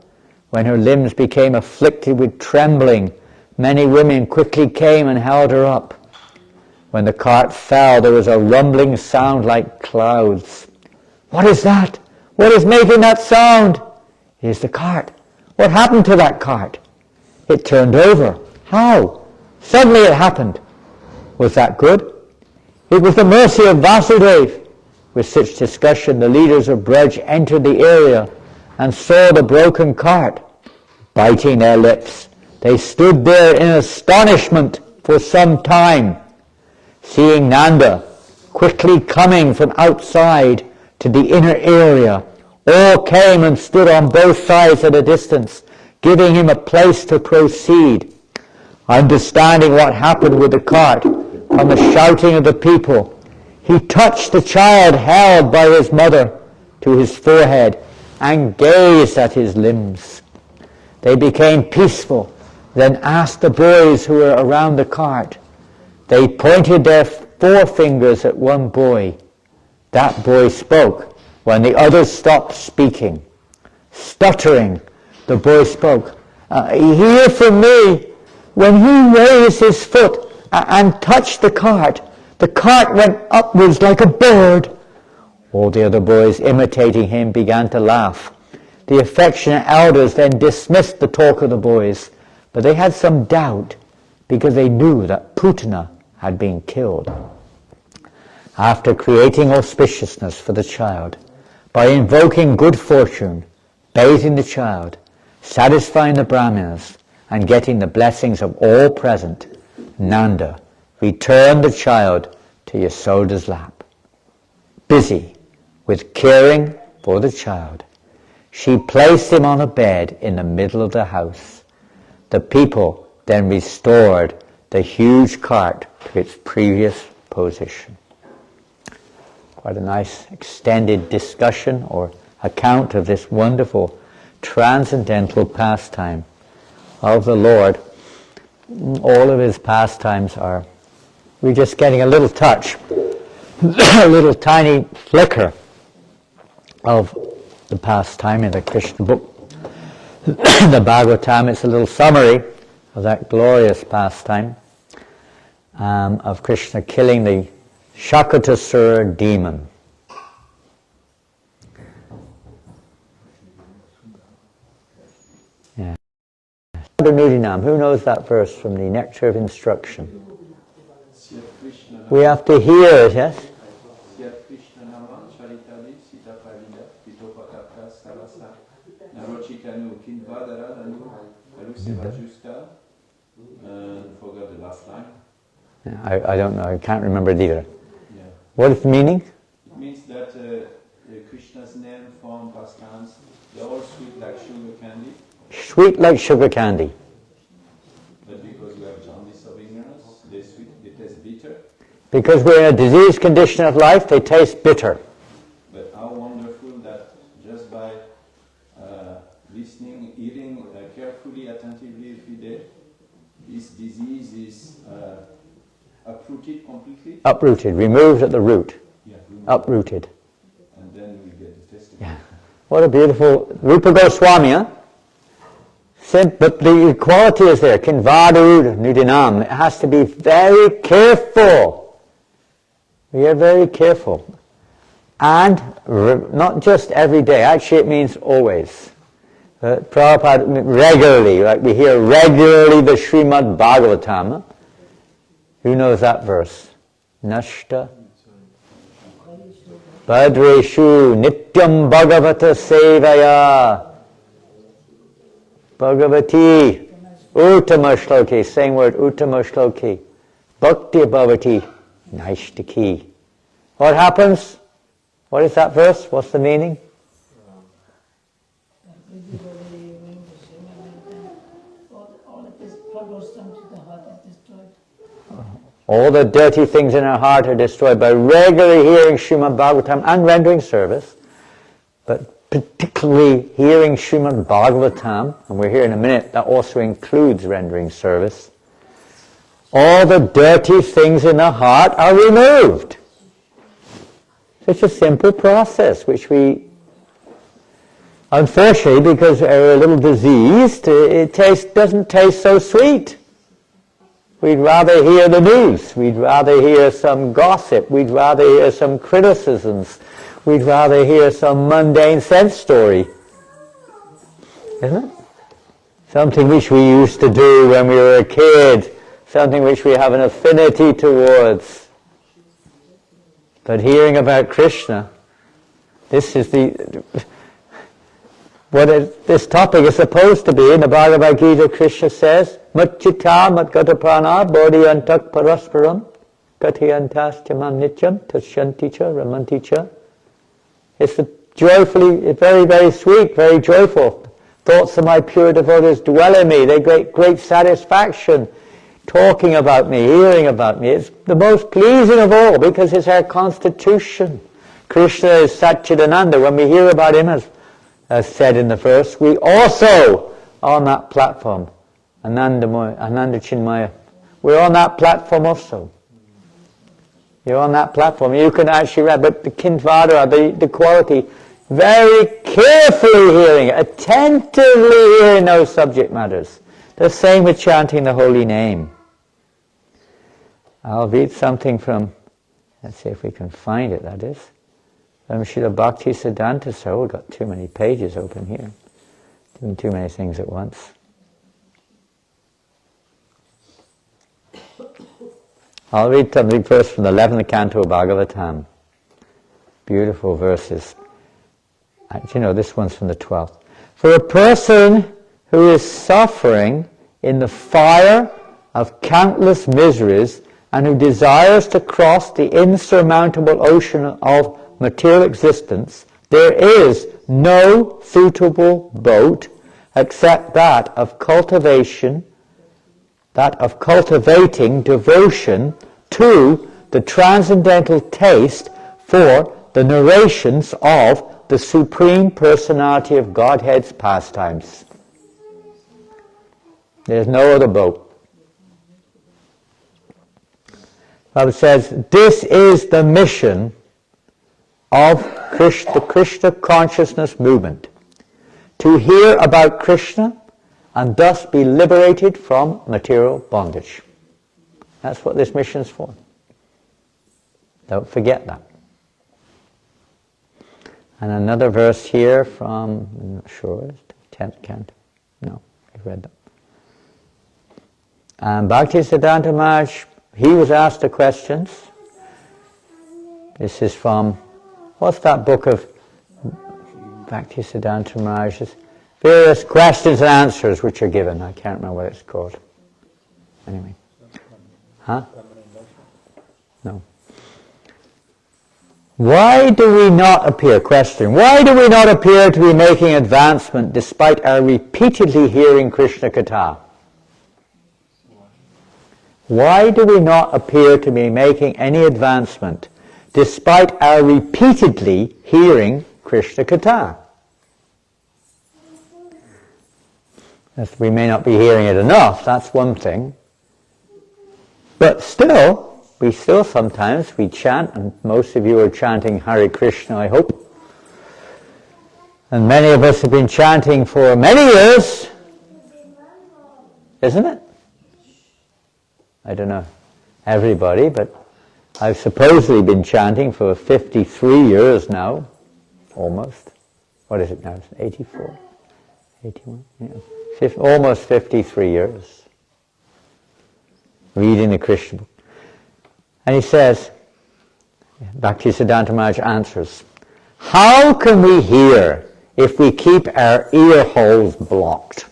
When her limbs became afflicted with trembling, many women quickly came and held her up. When the cart fell, there was a rumbling sound like clouds. What is that? What is making that sound? It is the cart. What happened to that cart? It turned over. How? Suddenly it happened. Was that good? It was the mercy of Vasudeva. With such discussion, the leaders of Braj entered the area and saw the broken cart. Biting their lips, they stood there in astonishment for some time. Seeing Nanda quickly coming from outside to the inner area, all came and stood on both sides at a distance, giving him a place to proceed. Understanding what happened with the cart from the shouting of the people, he touched the child held by his mother to his forehead and gazed at his limbs. They became peaceful, then asked the boys who were around the cart. They pointed their forefingers at one boy. That boy spoke when the others stopped speaking. Stuttering, the boy spoke, "Hear from me. When he raised his foot and touched the cart went upwards like a bird." All the other boys, imitating him, began to laugh. The affectionate elders then dismissed the talk of the boys, but they had some doubt because they knew that Putana had been killed. After creating auspiciousness for the child, by invoking good fortune, bathing the child, satisfying the Brahmanas, and getting the blessings of all present, Nanda returned the child to Yasoda's lap. Busy with caring for the child, she placed him on a bed in the middle of the house. The people then restored the huge cart to its previous position. Quite a nice extended discussion or account of this wonderful transcendental pastime of the Lord. All of his pastimes are, we're just getting a little touch, a little tiny flicker of the pastime in the Krishna book. The Bhagavatam, it's a little summary of that glorious pastime of Krishna killing the Shakatasura demon. Yeah. Nudinam, who knows that verse from the Nectar of Instruction? We have to hear it, yes? Forgot the last line. I don't know, I can't remember it either. Yeah. What is the meaning? It means that Krishna's name, form, pastimes, they're all sweet like sugar candy. Sweet like sugar candy. But because we have jaundice of ignorance, they're sweet, they taste bitter. Because we're in a diseased condition of life, they taste bitter. But how wonderful that just by listening, eating carefully, attentively every day, this disease is uprooted completely. Uprooted, removed at the root. Yeah, Uprooted. And then we get the testimony. Yeah. What a beautiful Rupa Goswami, huh? But the quality is there. Kinvadu nudinam. It has to be very careful. We are very careful. And not just every day. Actually, it means always. Prabhupada, regularly. Like we hear regularly the Srimad Bhagavatam. Who knows that verse? Nashta. Bhadreshu nityam bhagavata sevaya. Bhagavati, Uttama Shloki, same word, Uttama Shloki. Bhakti Bhavati, Naishtaki. What happens? What is that verse? What's the meaning? All the dirty things in our heart are destroyed by regularly hearing Srimad Bhagavatam and rendering service. But particularly hearing Srimad Bhagavatam, and we're here in a minute, that also includes rendering service, all the dirty things in the heart are removed. It's a simple process, which we, unfortunately, because we're a little diseased, it doesn't taste so sweet. We'd rather hear the news. We'd rather hear some gossip. We'd rather hear some criticisms. We'd rather hear some mundane sense story, isn't it? Something which we used to do when we were a kid, something which we have an affinity towards. But hearing about Krishna, this is this topic is supposed to be. In the Bhagavad Gita, Krishna says, Matchita matgata prana bodhiyantak parasparam kathiyantascha mam nityam tasyanti cha ramanti cha. It's joyfully, very, very sweet, very joyful. Thoughts of my pure devotees dwell in me. They great satisfaction talking about me, hearing about me. It's the most pleasing of all because it's our constitution. Krishna is Satchidananda. When we hear about him, as said in the verse, we also are on that platform. Ananda Chinmaya. We're on that platform also. You're on that platform. You can actually read, but the Kintvadara, the quality, very carefully hearing it, attentively hearing those subject matters. The same with chanting the holy name. I'll read something from, let's see if we can find it, that is, from Srila Bhakti Siddhanta. So we've got too many pages open here. Doing too many things at once. I'll read something first from the 11th canto of Bhagavatam. Beautiful verses. Actually, no, this one's from the 12th. For a person who is suffering in the fire of countless miseries and who desires to cross the insurmountable ocean of material existence, there is no suitable boat except that of cultivating devotion to the transcendental taste for the narrations of the Supreme Personality of Godhead's pastimes. There's no other boat. Bible says, this is the mission of the Krishna consciousness movement. To hear about Krishna and thus be liberated from material bondage. That's what this mission's for. Don't forget that. And another verse here from, I'm not sure, 10th canto. No, I've read that. And Bhakti Siddhanta Maharaj, he was asked the questions. This is from, what's that book of Bhakti Siddhanta Maharaj's? Various questions and answers which are given. I can't remember what it's called. Anyway. Huh? No. Why do we not appear, question, why do we not appear to be making advancement despite our repeatedly hearing Krishna Katha? Why do we not appear to be making any advancement despite our repeatedly hearing Krishna Katha? As we may not be hearing it enough, that's one thing. But still, we sometimes chant, and most of you are chanting Hare Krishna, I hope. And many of us have been chanting for many years, isn't it? I don't know everybody, but I've supposedly been chanting for 53 years now, almost. What is it now? It's 84? 81? Yeah. Almost 53 years. Reading the Krishna book. And he says, Bhaktisiddhanta Maharaj answers, how can we hear if we keep our ear holes blocked?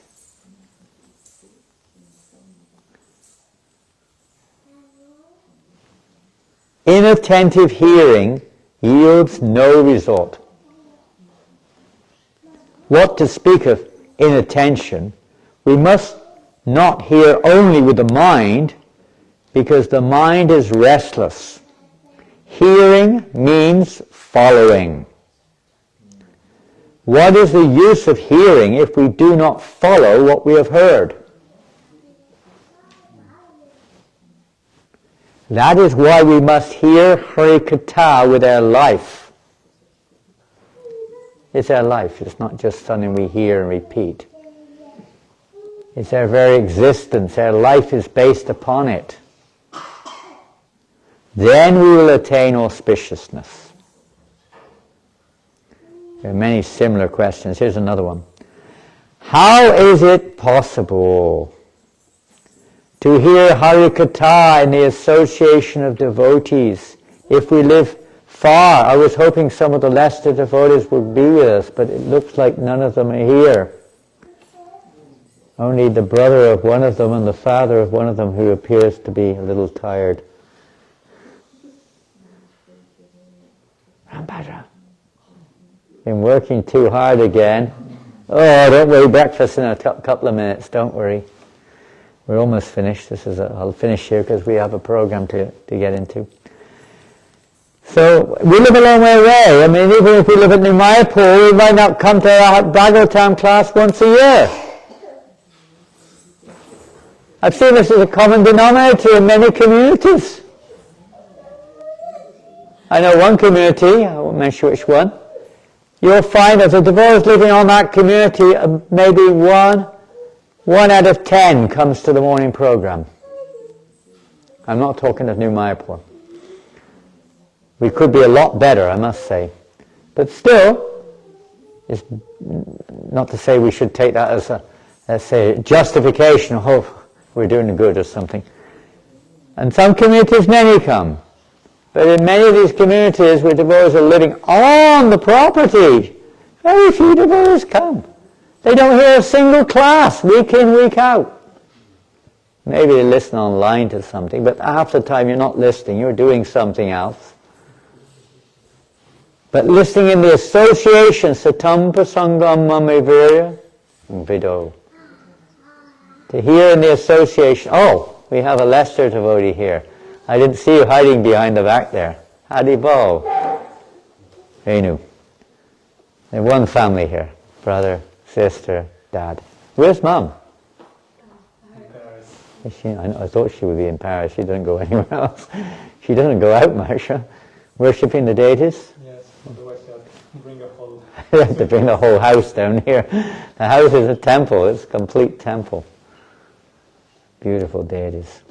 Inattentive hearing yields no result. What to speak of inattention, we must not hear only with the mind, because the mind is restless. Hearing means following. What is the use of hearing if we do not follow what we have heard? That is why we must hear Hari Katha with our life. It's our life. It's not just something we hear and repeat. It's our very existence. Our life is based upon it. Then we will attain auspiciousness. There are many similar questions. Here's another one. How is it possible to hear Hari Katha in the association of devotees if we live far? I was hoping some of the Leicester devotees would be with us, but it looks like none of them are here. Only the brother of one of them and the father of one of them, who appears to be a little tired. Rambhadra, been working too hard again. Oh, don't worry, breakfast in a couple of minutes, don't worry. We're almost finished. I'll finish here because we have a program to get into. So, we live a long way away. I mean, even if we live at New Mayapur, we might not come to our Bhagavatam class once a year. I've seen this as a common denominator in many communities. I know one community, I won't mention which one. You'll find that the devotees living on that community, maybe one out of 10 comes to the morning program. I'm not talking of New Mayapur. We could be a lot better, I must say. But still, it's not to say we should take that as a justification of, oh, we're doing good or something. In some communities, many come. But in many of these communities where devotees are living on the property, very few devotees come. They don't hear a single class, week in, week out. Maybe they listen online to something, but half the time you're not listening, you're doing something else. But listening in the association, satam prasangam mame vido. To hear in the association, oh, we have a Leicester devotee here. I didn't see you hiding behind the back there. Haribo. Renu. There's one family here. Brother, sister, dad. Where's Mum? In Paris. Is she? I thought she would be in Paris. She doesn't go anywhere else. She doesn't go out much, huh? Worshipping the deities? Yes, otherwise you have to bring a whole... You have to bring the whole house down here. The house is a temple. It's a complete temple. Beautiful deities.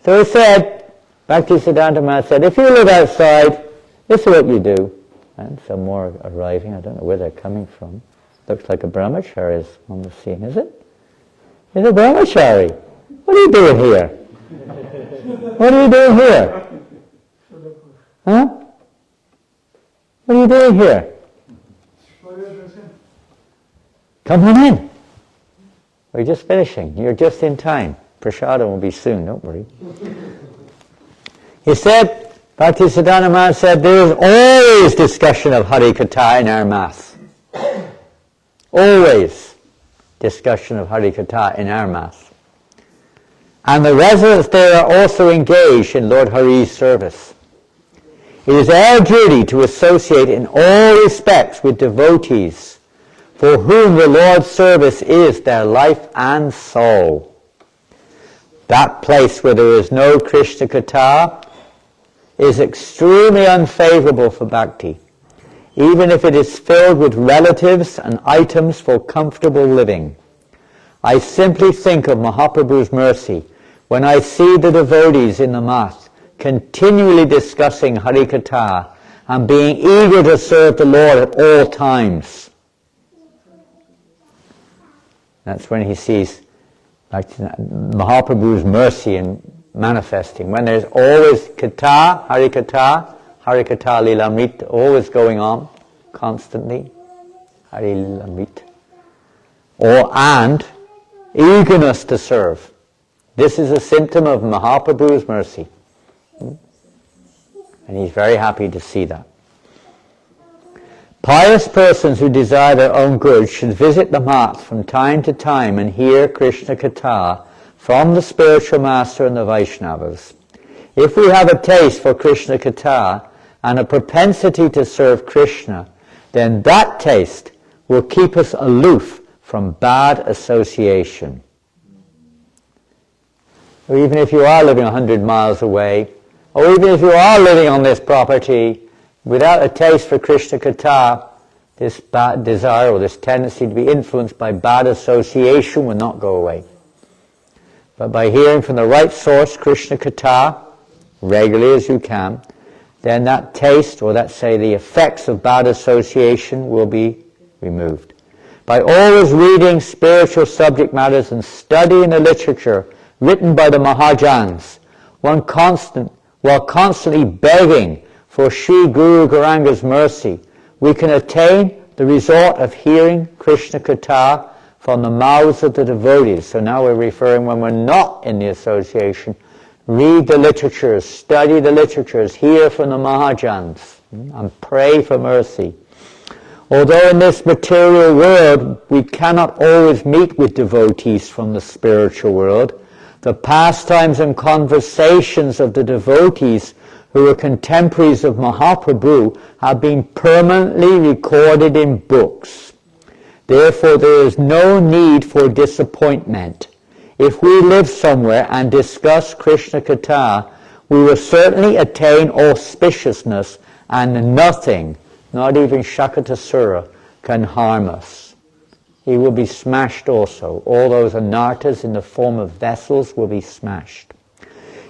So he said, Bhaktisiddhanta Maharaj said, if you live outside, this is what you do. And some more are arriving. I don't know where they're coming from. Looks like a brahmachari is on the scene, is it? It's a brahmachari. What are you doing here? What are you doing here? Huh? What are you doing here? Come on in. We're just finishing. You're just in time. Prasadam will be soon, don't worry. He said, Bhaktisiddhanta Maharaj said, there is always discussion of Hari Katha in our Mass. Always discussion of Hari Katha in our Mass. And the residents there are also engaged in Lord Hari's service. It is our duty to associate in all respects with devotees for whom the Lord's service is their life and soul. That place where there is no Krishna Katha is extremely unfavorable for bhakti, even if it is filled with relatives and items for comfortable living. I simply think of Mahaprabhu's mercy when I see the devotees in the Mass continually discussing Hari Katha and being eager to serve the Lord at all times. That's when he sees Mahaprabhu's mercy in manifesting. When there's always Katha, Hari Katha Lilamrita, always going on, constantly, Hari Lilamrita. And eagerness to serve. This is a symptom of Mahaprabhu's mercy. And he's very happy to see that. Pious persons who desire their own good should visit the mats from time to time and hear Krishna Katha from the spiritual master and the Vaishnavas. If we have a taste for Krishna Katha and a propensity to serve Krishna, then that taste will keep us aloof from bad association. Or even if you are living 100 miles away, or even if you are living on this property, without a taste for Krishna Katha, this bad desire or this tendency to be influenced by bad association will not go away. But by hearing from the right source Krishna Katha, regularly as you can, then that taste, or let's say the effects of bad association, will be removed. By always reading spiritual subject matters and studying the literature written by the Mahajans, while constantly begging for Sri Guru Gauranga's mercy, we can attain the result of hearing Krishna Katha from the mouths of the devotees. So now we're referring when we're not in the association. Read the literatures, study the literatures, hear from the Mahajans, and pray for mercy. Although in this material world we cannot always meet with devotees from the spiritual world, the pastimes and conversations of the devotees who were contemporaries of Mahaprabhu have been permanently recorded in books. Therefore, there is no need for disappointment. If we live somewhere and discuss Krishna Katha, we will certainly attain auspiciousness, and nothing, not even Shakatasura, can harm us. He will be smashed also. All those anarthas in the form of vessels will be smashed.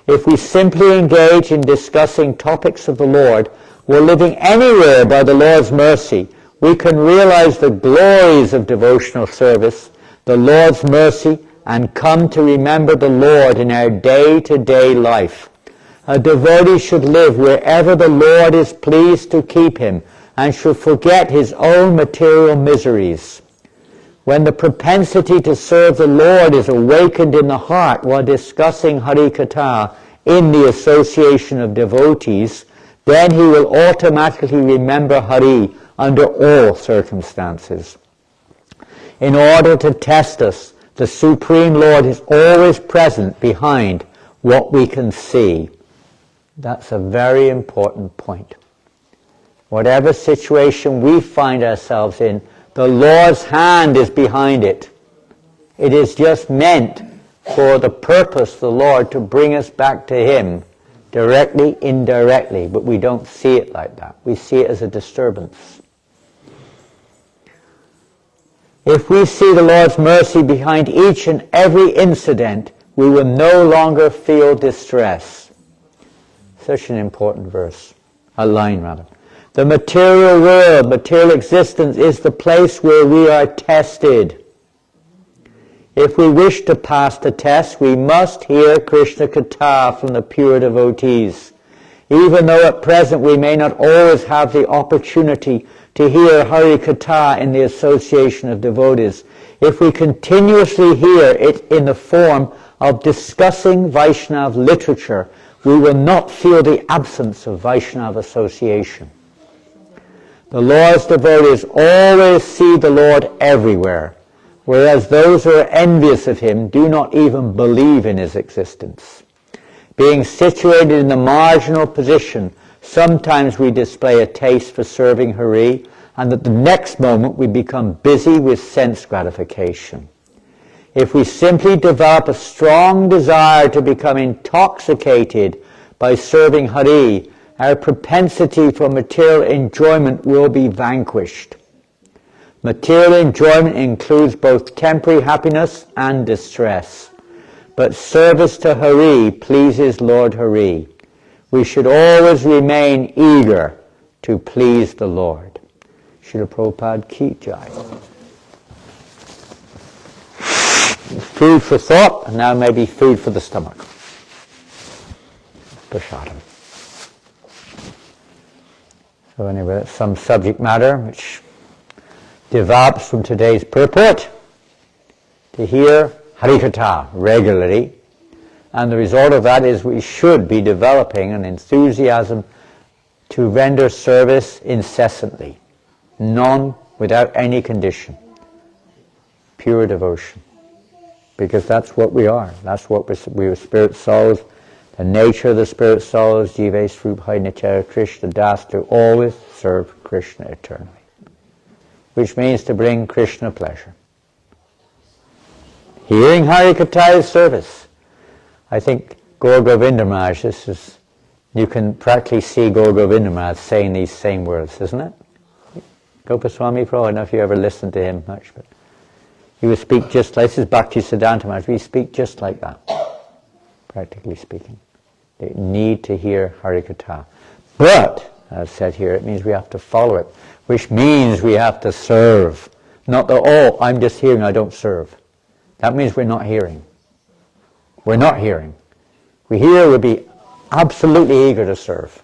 If we simply engage in discussing topics of the Lord, or living anywhere by the Lord's mercy, we can realize the glories of devotional service, the Lord's mercy, and come to remember the Lord in our day-to-day life. A devotee should live wherever the Lord is pleased to keep him, and should forget his own material miseries. When the propensity to serve the Lord is awakened in the heart while discussing Hari Katha in the association of devotees, then he will automatically remember Hari under all circumstances. In order to test us, the Supreme Lord is always present behind what we can see. That's a very important point. Whatever situation we find ourselves in, the Lord's hand is behind it. It is just meant for the purpose of the Lord to bring us back to Him, directly, indirectly, but we don't see it like that. We see it as a disturbance. If we see the Lord's mercy behind each and every incident, we will no longer feel distress. Such an important verse, a line rather. The material world, material existence, is the place where we are tested. If we wish to pass the test, we must hear Krishna Katha from the pure devotees. Even though at present we may not always have the opportunity to hear Hari Katha in the association of devotees, if we continuously hear it in the form of discussing Vaishnava literature, we will not feel the absence of Vaishnava association. The Lord's devotees always see the Lord everywhere, whereas those who are envious of him do not even believe in his existence. Being situated in a marginal position, sometimes we display a taste for serving Hari, and at the next moment we become busy with sense gratification. If we simply develop a strong desire to become intoxicated by serving Hari, our propensity for material enjoyment will be vanquished. Material enjoyment includes both temporary happiness and distress. But service to Hari pleases Lord Hari. We should always remain eager to please the Lord. Srila Prabhupada ki jai. Food for thought, and now maybe food for the stomach. Prasadam. So anyway, that's some subject matter which develops from today's purport, to hear Harikatha regularly, and the result of that is we should be developing an enthusiasm to render service incessantly, none without any condition, pure devotion, because that's what we are. That's what we are, spirit souls. The nature of the spirit souls, Jive Srubhai Nichara Krishna Das, to always serve Krishna eternally, which means to bring Krishna pleasure. Hearing Harikatha is service. I think Gaur Govinda Maharaj, you can practically see Gaur Govinda Maharaj saying these same words, isn't it? Gopaswami Prabhu, I don't know if you ever listened to him much, but he would speak just like, this is Bhakti Siddhanta Maharaj, we speak just like that, practically speaking. They need to hear Harikatha. But, as said here, it means we have to follow it, which means we have to serve. Not that, oh, I'm just hearing, I don't serve. That means we're not hearing. We're not hearing. We hear, we'll be absolutely eager to serve.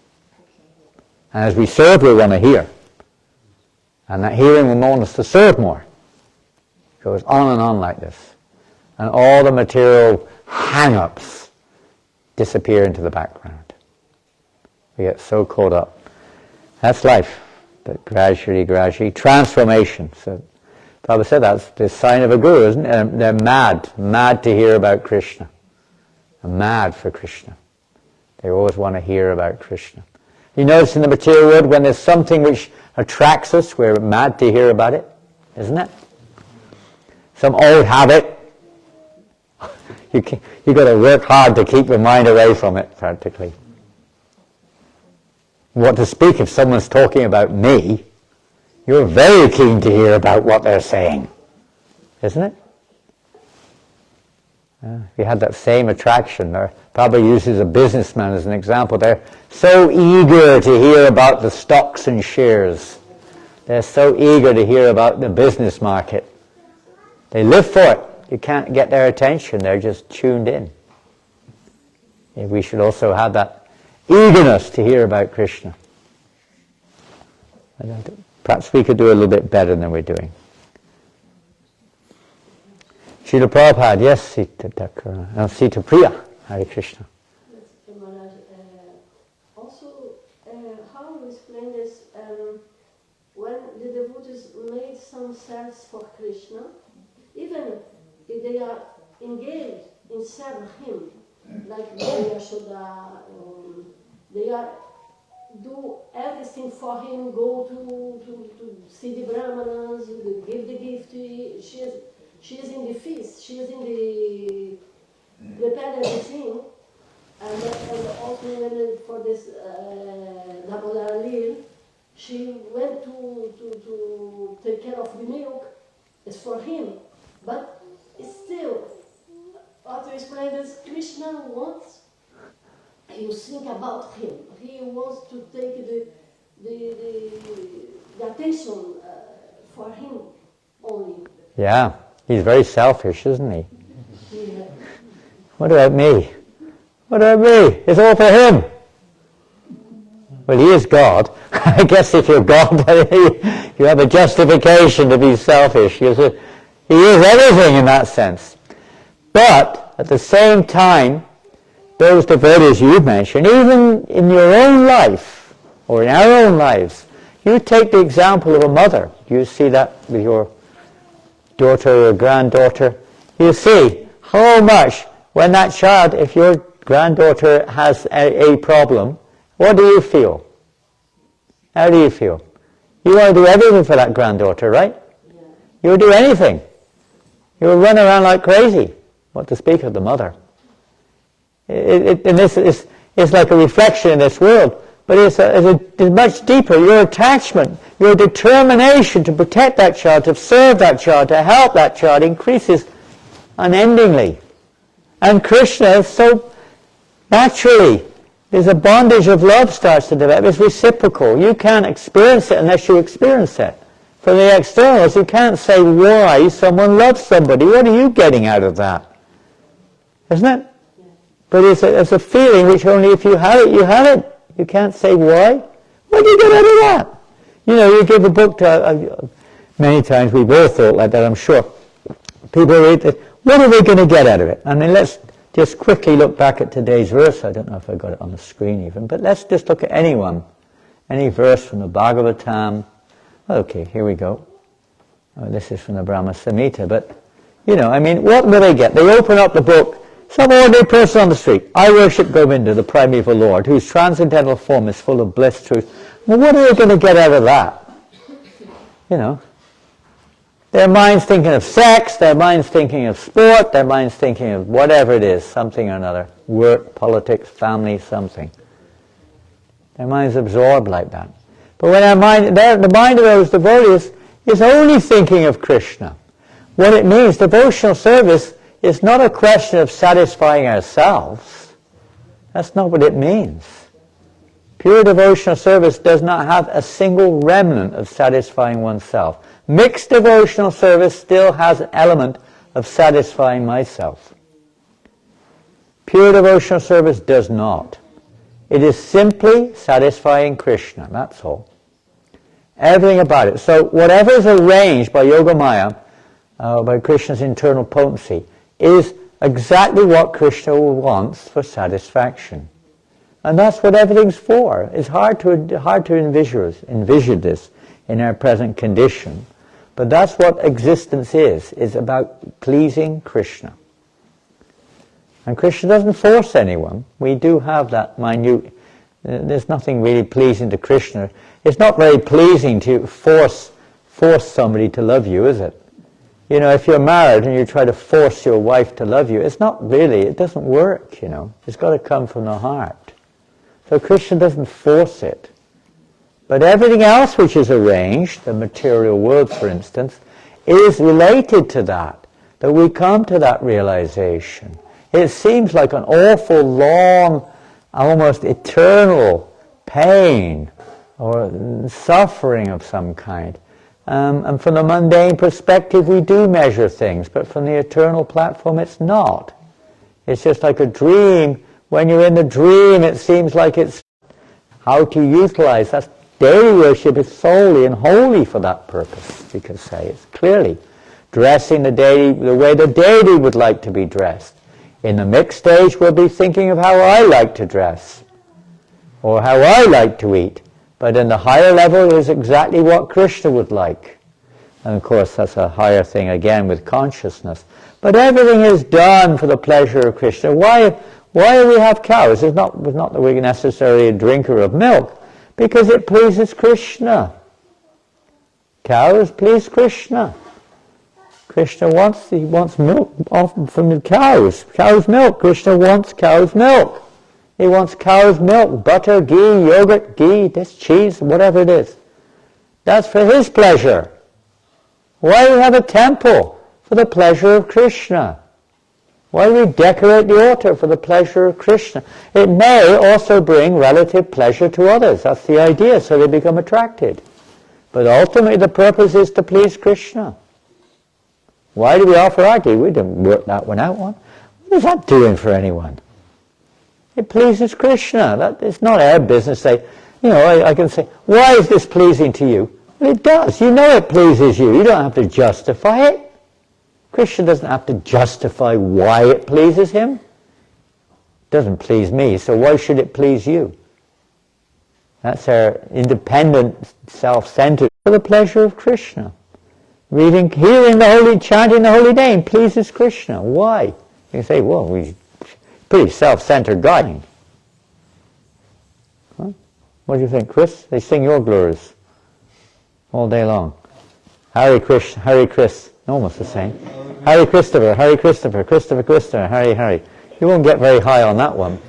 And as we serve, we want to hear. And that hearing will want us to serve more. It goes on and on like this. And all the material hang-ups disappear into the background. We get so caught up. That's life. But gradually, transformation. So Prabhupada said that's the sign of a guru, isn't it? They're mad to hear about Krishna. They're mad for Krishna. They always want to hear about Krishna. You notice in the material world, when there's something which attracts us, we're mad to hear about it, isn't it? Some old habit. You've got to work hard to keep your mind away from it, practically. What to speak if someone's talking about me? You're very keen to hear about what they're saying, isn't it? We had that same attraction. Prabhupada uses a businessman as an example. They're so eager to hear about the stocks and shares. They're so eager to hear about the business market. They live for it. You can't get their attention. They're just tuned in. We should also have that eagerness to hear about Krishna. Perhaps we could do a little bit better than we're doing. Srila Prabhupada, yes, Sita Priya, Hare Krishna. Also, how you explain this, when the devotees made some sense for Krishna, even if they are engaged in serving him, like Yashoda, they are do everything for him, go to see the Brahmanas, give the gift. She is in the feast, she is in the prepare everything, and also for this Damodar Lil, she went to take care of the milk. It's for him, but still, what to explain is Krishna wants you think about him. He wants to take the attention for him only. Yeah, he's very selfish, isn't he? Yeah. What about me? What about me? It's all for him. Well, he is God. I guess if you're God, you have a justification to be selfish. He is everything in that sense. But at the same time, those devotees you mentioned, even in your own life, or in our own lives, you take the example of a mother. You see that with your daughter or granddaughter. You see how much, when that child, if your granddaughter has a problem, what do you feel? How do you feel? You want to do everything for that granddaughter, right? Yeah. You would do anything. You would run around like crazy. What to speak of the mother? And this is like a reflection in this world, but it's much deeper. Your attachment, your determination to protect that child, to serve that child, to help that child increases unendingly. And Krishna, so naturally, there's a bondage of love starts to develop. It's reciprocal. You can't experience it unless you experience it. From the externals, you can't say why someone loves somebody. What are you getting out of that? Isn't it? Yeah. But it's a feeling which only if you have it, you have it. You can't say why. What do you get out of that? You know, you give a book to... many times we've all thought like that, I'm sure. People read it. What are they going to get out of it? I mean, let's just quickly look back at today's verse. I don't know if I got it on the screen even, but let's just look at any verse from the Bhagavatam. Okay, here we go. Oh, this is from the Brahma Samhita, but, you know, I mean, what will they get? They open up the book, some ordinary person on the street. I worship Govinda, the primeval Lord, whose transcendental form is full of bliss, truth. Well, what are they going to get out of that? You know, their mind's thinking of sex, their mind's thinking of sport, their mind's thinking of whatever it is, something or another, work, politics, family, something. Their mind's absorbed like that. But when the mind of those devotees is only thinking of Krishna. What it means, devotional service is not a question of satisfying ourselves. That's not what it means. Pure devotional service does not have a single remnant of satisfying oneself. Mixed devotional service still has an element of satisfying myself. Pure devotional service does not. It is simply satisfying Krishna, that's all. Everything about it. So whatever is arranged by Yogamaya, by Krishna's internal potency, is exactly what Krishna wants for satisfaction. And that's what everything's for. It's hard to envision this in our present condition. But that's what existence is about pleasing Krishna. And Krishna doesn't force anyone. We do have that minute, there's nothing really pleasing to Krishna. It's not very pleasing to force somebody to love you, is it? You know, if you're married and you try to force your wife to love you, it's not really, it doesn't work, you know. It's got to come from the heart. So Krishna doesn't force it. But everything else which is arranged, the material world for instance, is related to that we come to that realization. It seems like an awful long, almost eternal pain or suffering of some kind. And from the mundane perspective we do measure things, but from the eternal platform it's not. It's just like a dream. When you're in the dream it seems like it's how to utilize. That's daily worship is solely and wholly for that purpose, you could say. It's clearly dressing the deity the way the deity would like to be dressed. In the mixed stage we'll be thinking of how I like to dress or how I like to eat. But in the higher level is exactly what Krishna would like. And of course that's a higher thing again with consciousness. But everything is done for the pleasure of Krishna. Why do we have cows? It's not that we're necessarily a drinker of milk, because it pleases Krishna. Cows please Krishna. Krishna wants milk from the cows. Cow's milk. Krishna wants cow's milk. He wants cow's milk, butter, ghee, yogurt, this cheese, whatever it is. That's for his pleasure. Why do we have a temple? For the pleasure of Krishna. Why do we decorate the altar? For the pleasure of Krishna. It may also bring relative pleasure to others. That's the idea, so they become attracted. But ultimately the purpose is to please Krishna. Why do we offer arti? We didn't work that one out. What is that doing for anyone? It pleases Krishna. It's not our business to say, you know, I can say, why is this pleasing to you? Well, it does. You know it pleases you. You don't have to justify it. Krishna doesn't have to justify why it pleases him. doesn't please me, so why should it please you? That's our independent, self-centered, for the pleasure of Krishna. Reading, hearing the holy, chanting the holy name pleases Krishna. Why? You say, well, we pretty self-centered guy. Huh? What do you think, Chris? They sing your glories all day long. Hare Krishna, Hare Krishna, almost the same. Hare Christopher, Hare Christopher, Christopher Christopher, Hare Hare. You won't get very high on that one.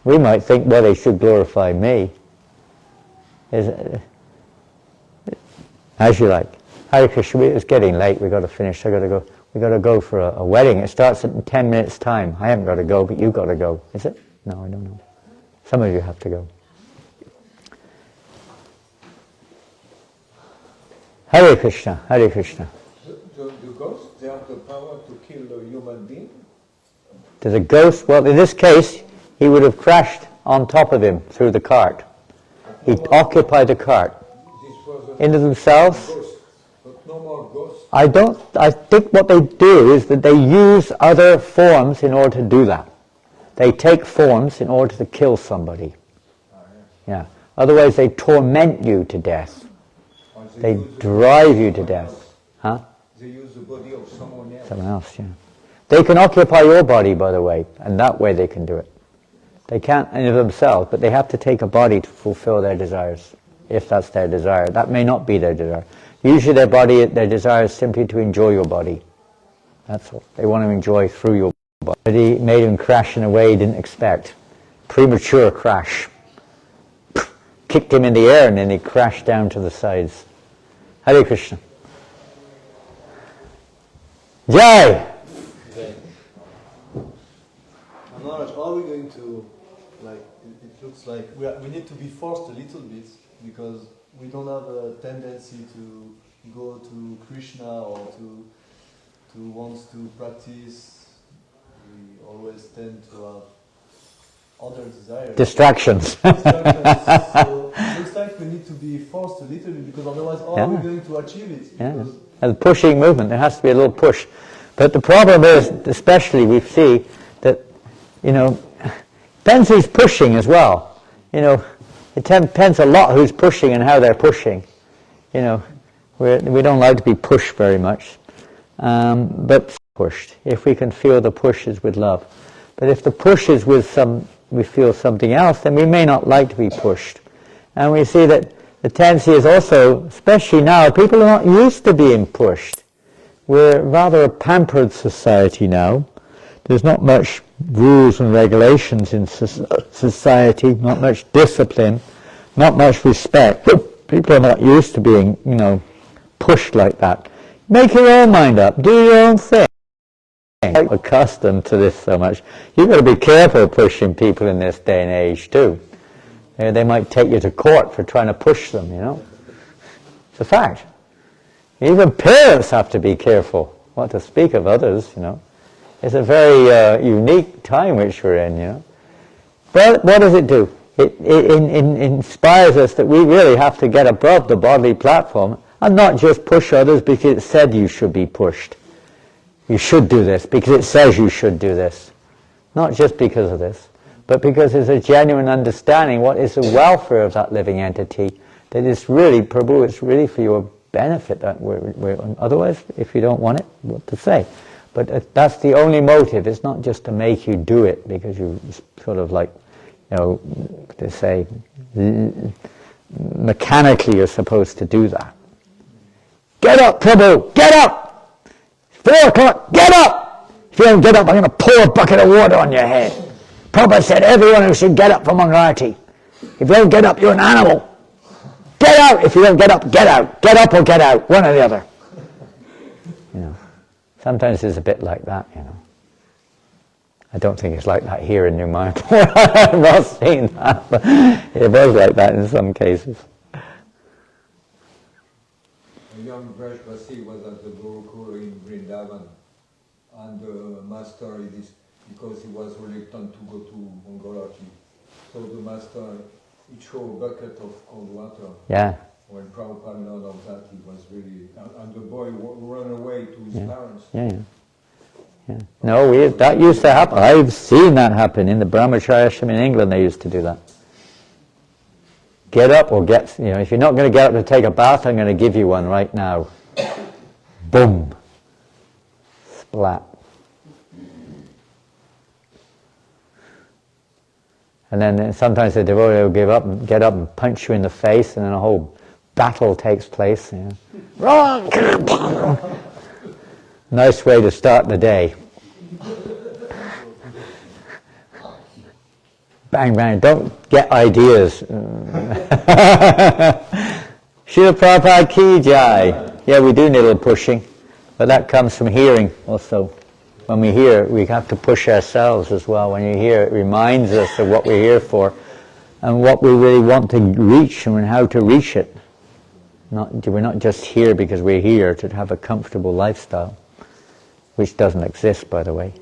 We might think, well, they should glorify me. As you like. Hare Krishna, it's getting late, we've got to finish, I've got to go. We've got to go for a wedding. It starts in 10 minutes' time. I haven't got to go, but you've got to go. Is it? No, I don't know. Some of you have to go. Hare Krishna, Hare Krishna. The ghosts, they have the power to kill a human being? To the ghost, well, in this case, he would have crashed on top of him through the cart. He occupied the cart. Into themselves. But no more ghosts. I think what they do is that they use other forms in order to do that. They take forms in order to kill somebody. Yeah. Otherwise they torment you to death. They drive you to death. Huh? They use the body of someone else. Someone else, yeah. They can occupy your body, by the way, and that way they can do it. They can't in of themselves, but they have to take a body to fulfill their desires, if that's their desire. That may not be their desire. Usually their desire is simply to enjoy your body. That's all. They want to enjoy through your body. But he made him crash in a way he didn't expect. Premature crash. Kicked him in the air and then he crashed down to the sides. Hare Krishna. Jai! Maharaj, are we going to, like, it looks like we need to be forced a little bit because we don't have a tendency to go to Krishna or to want to practice. We always tend to have other desires. Distractions. So it looks like we need to be forced a little bit because otherwise how are we going to achieve it? Yeah. A pushing movement, there has to be a little push. But the problem is, especially we see that, depends who's pushing as well. It depends a lot who's pushing and how they're pushing. We don't like to be pushed very much. But pushed, if we can feel the pushes with love. But if the push is with we feel something else, then we may not like to be pushed. And we see that the tendency is also, especially now, people are not used to being pushed. We're rather a pampered society now. There's not much rules and regulations in society, not much discipline, not much respect. People are not used to being, pushed like that. Make your own mind up. Do your own thing. I'm accustomed to this so much. You've got to be careful pushing people in this day and age too. They might take you to court for trying to push them, It's a fact. Even parents have to be careful. What to speak of others, It's a very unique time which we're in, But what does it do? It inspires us that we really have to get above the bodily platform and not just push others because it said you should be pushed. You should do this because it says you should do this. Not just because of this, but because there's a genuine understanding what is the welfare of that living entity, that it's really, Prabhu, it's really for your benefit. That otherwise, if you don't want it, what to say? But that's the only motive. It's not just to make you do it because you sort of like, to say, mechanically you're supposed to do that. Get up, Prabhu! Get up! 4 o'clock, get up! If you don't get up, I'm going to pour a bucket of water on your head. Prabhupada said everyone who should get up for Mangalati. If you don't get up, you're an animal. Get out! If you don't get up, get out. Get up or get out, one or the other. Sometimes it's a bit like that, I don't think it's like that here in New Mayapur. I've not seen that, but it was like that in some cases. A young Brajbasi was at the Gurukul in Vrindavan, and the master, because he was reluctant to go to Mangalati, so the master, he threw a bucket of cold water. Yeah. When Prabhupada learned of that, he was really, and the boy ran away to his parents. Yeah. No, that used to happen. I've seen that happen in the Brahmacharya ashram in England. They used to do that. Get up or get, if you're not going to get up to take a bath, I'm going to give you one right now. Boom. Splat. And then sometimes the devotee will get up and punch you in the face, and then a whole battle takes place. Wrong! Nice way to start the day. Bang, bang, don't get ideas. Srila Prabhupada ki jai. Yeah, we do need a little pushing, but that comes from hearing also. When we hear, we have to push ourselves as well. When you hear, it reminds us of what we're here for and what we really want to reach and how to reach it. We're not just here because we're here to have a comfortable lifestyle, which doesn't exist, by the way.